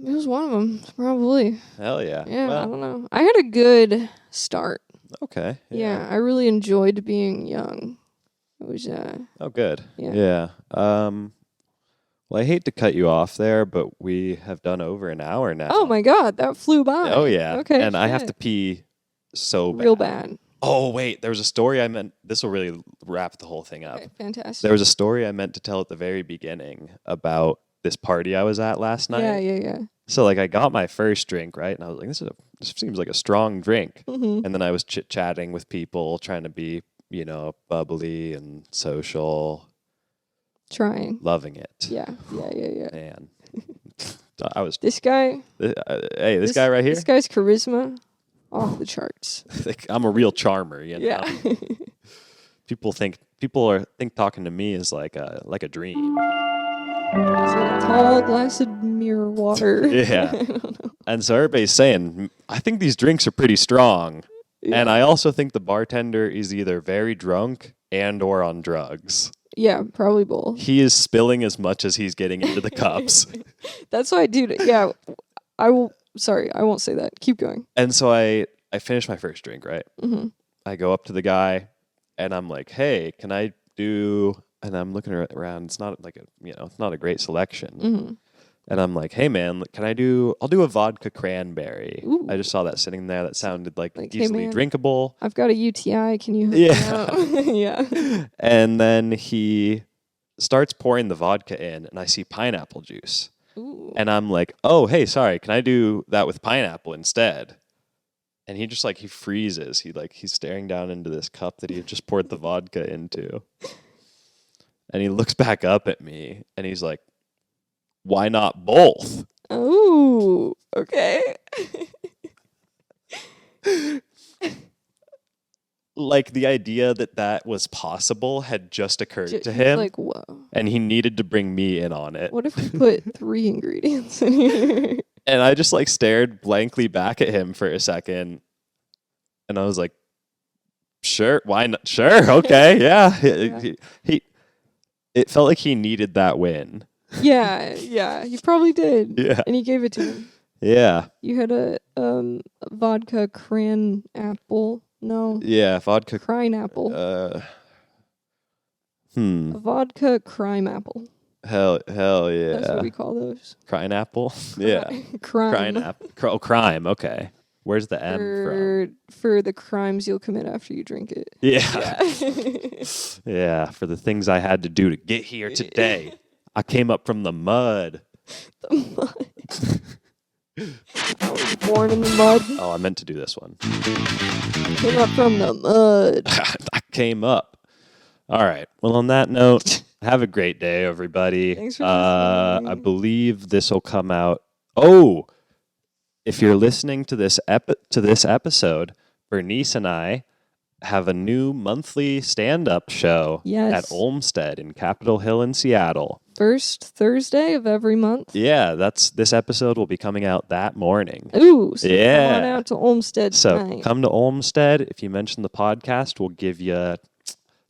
Speaker 2: It was one of them, probably.
Speaker 1: Hell yeah.
Speaker 2: Yeah, I
Speaker 1: Well,
Speaker 2: don't know. I had a good start.
Speaker 1: okay.
Speaker 2: Yeah, I really enjoyed being young. It was,
Speaker 1: Oh, good.
Speaker 2: Yeah.
Speaker 1: Yeah. Well, I hate to cut you off there, but we have done over an hour now.
Speaker 2: oh my God, that flew by.
Speaker 1: Oh, yeah.
Speaker 2: Okay.
Speaker 1: And I have to
Speaker 2: shit.
Speaker 1: pee so bad.
Speaker 2: Real bad.
Speaker 1: Oh, wait. There was a story I meant. This will really wrap the whole thing up.
Speaker 2: Okay, fantastic.
Speaker 1: There was a story I meant to tell at the very beginning about this party I was at last night.
Speaker 2: Yeah.
Speaker 1: So, like, I got my first drink, right? And I was like, this seems like a strong drink.
Speaker 2: Mm-hmm.
Speaker 1: And then I was chit-chatting with people, trying to be, bubbly and social,
Speaker 2: Trying.
Speaker 1: loving it.
Speaker 2: Yeah.
Speaker 1: Man. I was...
Speaker 2: This guy.
Speaker 1: hey, this guy right here?
Speaker 2: This guy's charisma, off the charts.
Speaker 1: I'm a real charmer, you know?
Speaker 2: Yeah.
Speaker 1: People think talking to me is like a dream.
Speaker 2: It's a tall glass of mirror water.
Speaker 1: Yeah.
Speaker 2: I don't know.
Speaker 1: And so everybody's saying, I think these drinks are pretty strong.
Speaker 2: Yeah.
Speaker 1: And I also think the bartender is either very drunk and or on drugs.
Speaker 2: Yeah, probably both.
Speaker 1: He is spilling as much as he's getting into the cups.
Speaker 2: That's why, dude. Yeah, I will. Sorry, I won't say that. Keep going.
Speaker 1: And so I finished my first drink, right?
Speaker 2: Mm-hmm.
Speaker 1: I go up to the guy and I'm like, hey, can I do... And I'm looking around. It's not like it's not a great selection.
Speaker 2: Mm-hmm.
Speaker 1: And I'm like, hey man, I'll do a vodka cranberry.
Speaker 2: Ooh.
Speaker 1: I just saw that sitting there. That sounded like
Speaker 2: Like, hey,
Speaker 1: easily
Speaker 2: man.
Speaker 1: drinkable.
Speaker 2: I've got a UTI. Can you hook
Speaker 1: Yeah.
Speaker 2: me up? Yeah.
Speaker 1: And then he starts pouring the vodka in, and I see pineapple juice.
Speaker 2: Ooh.
Speaker 1: And I'm like, oh, hey, sorry, can I do that with pineapple instead? And he just he freezes. He's staring down into this cup that he had just poured the vodka into. And he looks back up at me and he's like, why not both?
Speaker 2: Oh, okay.
Speaker 1: Like the idea that was possible had just occurred to
Speaker 2: He's
Speaker 1: him.
Speaker 2: like, whoa.
Speaker 1: And he needed to bring me in on it.
Speaker 2: What if we put 3 ingredients in here?
Speaker 1: And I just stared blankly back at him for a second. And I was like, sure, why not? Sure, okay, yeah.
Speaker 2: Yeah.
Speaker 1: It felt like he needed that win.
Speaker 2: Yeah, he probably did.
Speaker 1: Yeah.
Speaker 2: And he gave it to him.
Speaker 1: Yeah.
Speaker 2: You had a vodka cran apple. No.
Speaker 1: Yeah, vodka.
Speaker 2: Crine apple.
Speaker 1: Uh,
Speaker 2: A vodka crime apple.
Speaker 1: Hell yeah.
Speaker 2: That's what we call those.
Speaker 1: Crime apple? Yeah.
Speaker 2: Crime.
Speaker 1: Crime, okay. Where's the M from?
Speaker 2: For the crimes you'll commit after you drink it.
Speaker 1: Yeah.
Speaker 2: Yeah.
Speaker 1: Yeah, for the things I had to do to get here today. I came up from the mud.
Speaker 2: The mud. I was born in the mud.
Speaker 1: Oh, I meant to do this one.
Speaker 2: Came up from the mud.
Speaker 1: I came up. All right. Well, on that note, have a great day, everybody.
Speaker 2: Thanks for listening.
Speaker 1: I believe this will come out. Oh, if you're listening to this episode, Bernice and I have a new monthly stand-up show
Speaker 2: Yes.
Speaker 1: at Olmsted in Capitol Hill in Seattle.
Speaker 2: First Thursday of every month.
Speaker 1: Yeah, this episode will be coming out that morning.
Speaker 2: Ooh, so
Speaker 1: Yeah.
Speaker 2: come on out to Olmsted
Speaker 1: So
Speaker 2: tonight.
Speaker 1: come to Olmsted. If you mention the podcast, we'll give you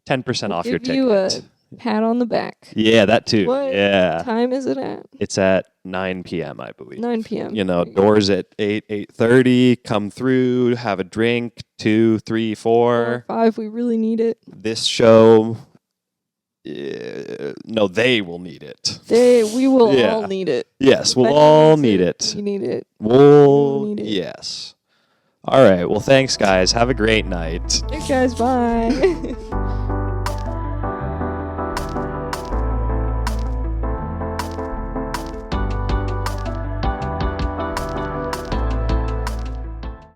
Speaker 1: 10% off your
Speaker 2: Give you
Speaker 1: ticket.
Speaker 2: a pat on the back.
Speaker 1: Yeah, that too.
Speaker 2: What
Speaker 1: Yeah.
Speaker 2: time is it at?
Speaker 1: It's at 9 p.m., I believe.
Speaker 2: 9 p.m.
Speaker 1: You know,
Speaker 2: There you go.
Speaker 1: doors at 8:30. Come through, have a drink, 2, 3, 4.
Speaker 2: 5, we really need it.
Speaker 1: This show, no, they will need it.
Speaker 2: We will
Speaker 1: Yeah.
Speaker 2: all need it.
Speaker 1: Yes, we'll
Speaker 2: But
Speaker 1: all
Speaker 2: you
Speaker 1: need
Speaker 2: need
Speaker 1: it.
Speaker 2: You need it.
Speaker 1: We'll,
Speaker 2: need it.
Speaker 1: yes. All right. Well, thanks, guys. Have a great night.
Speaker 2: Thanks, guys. Bye.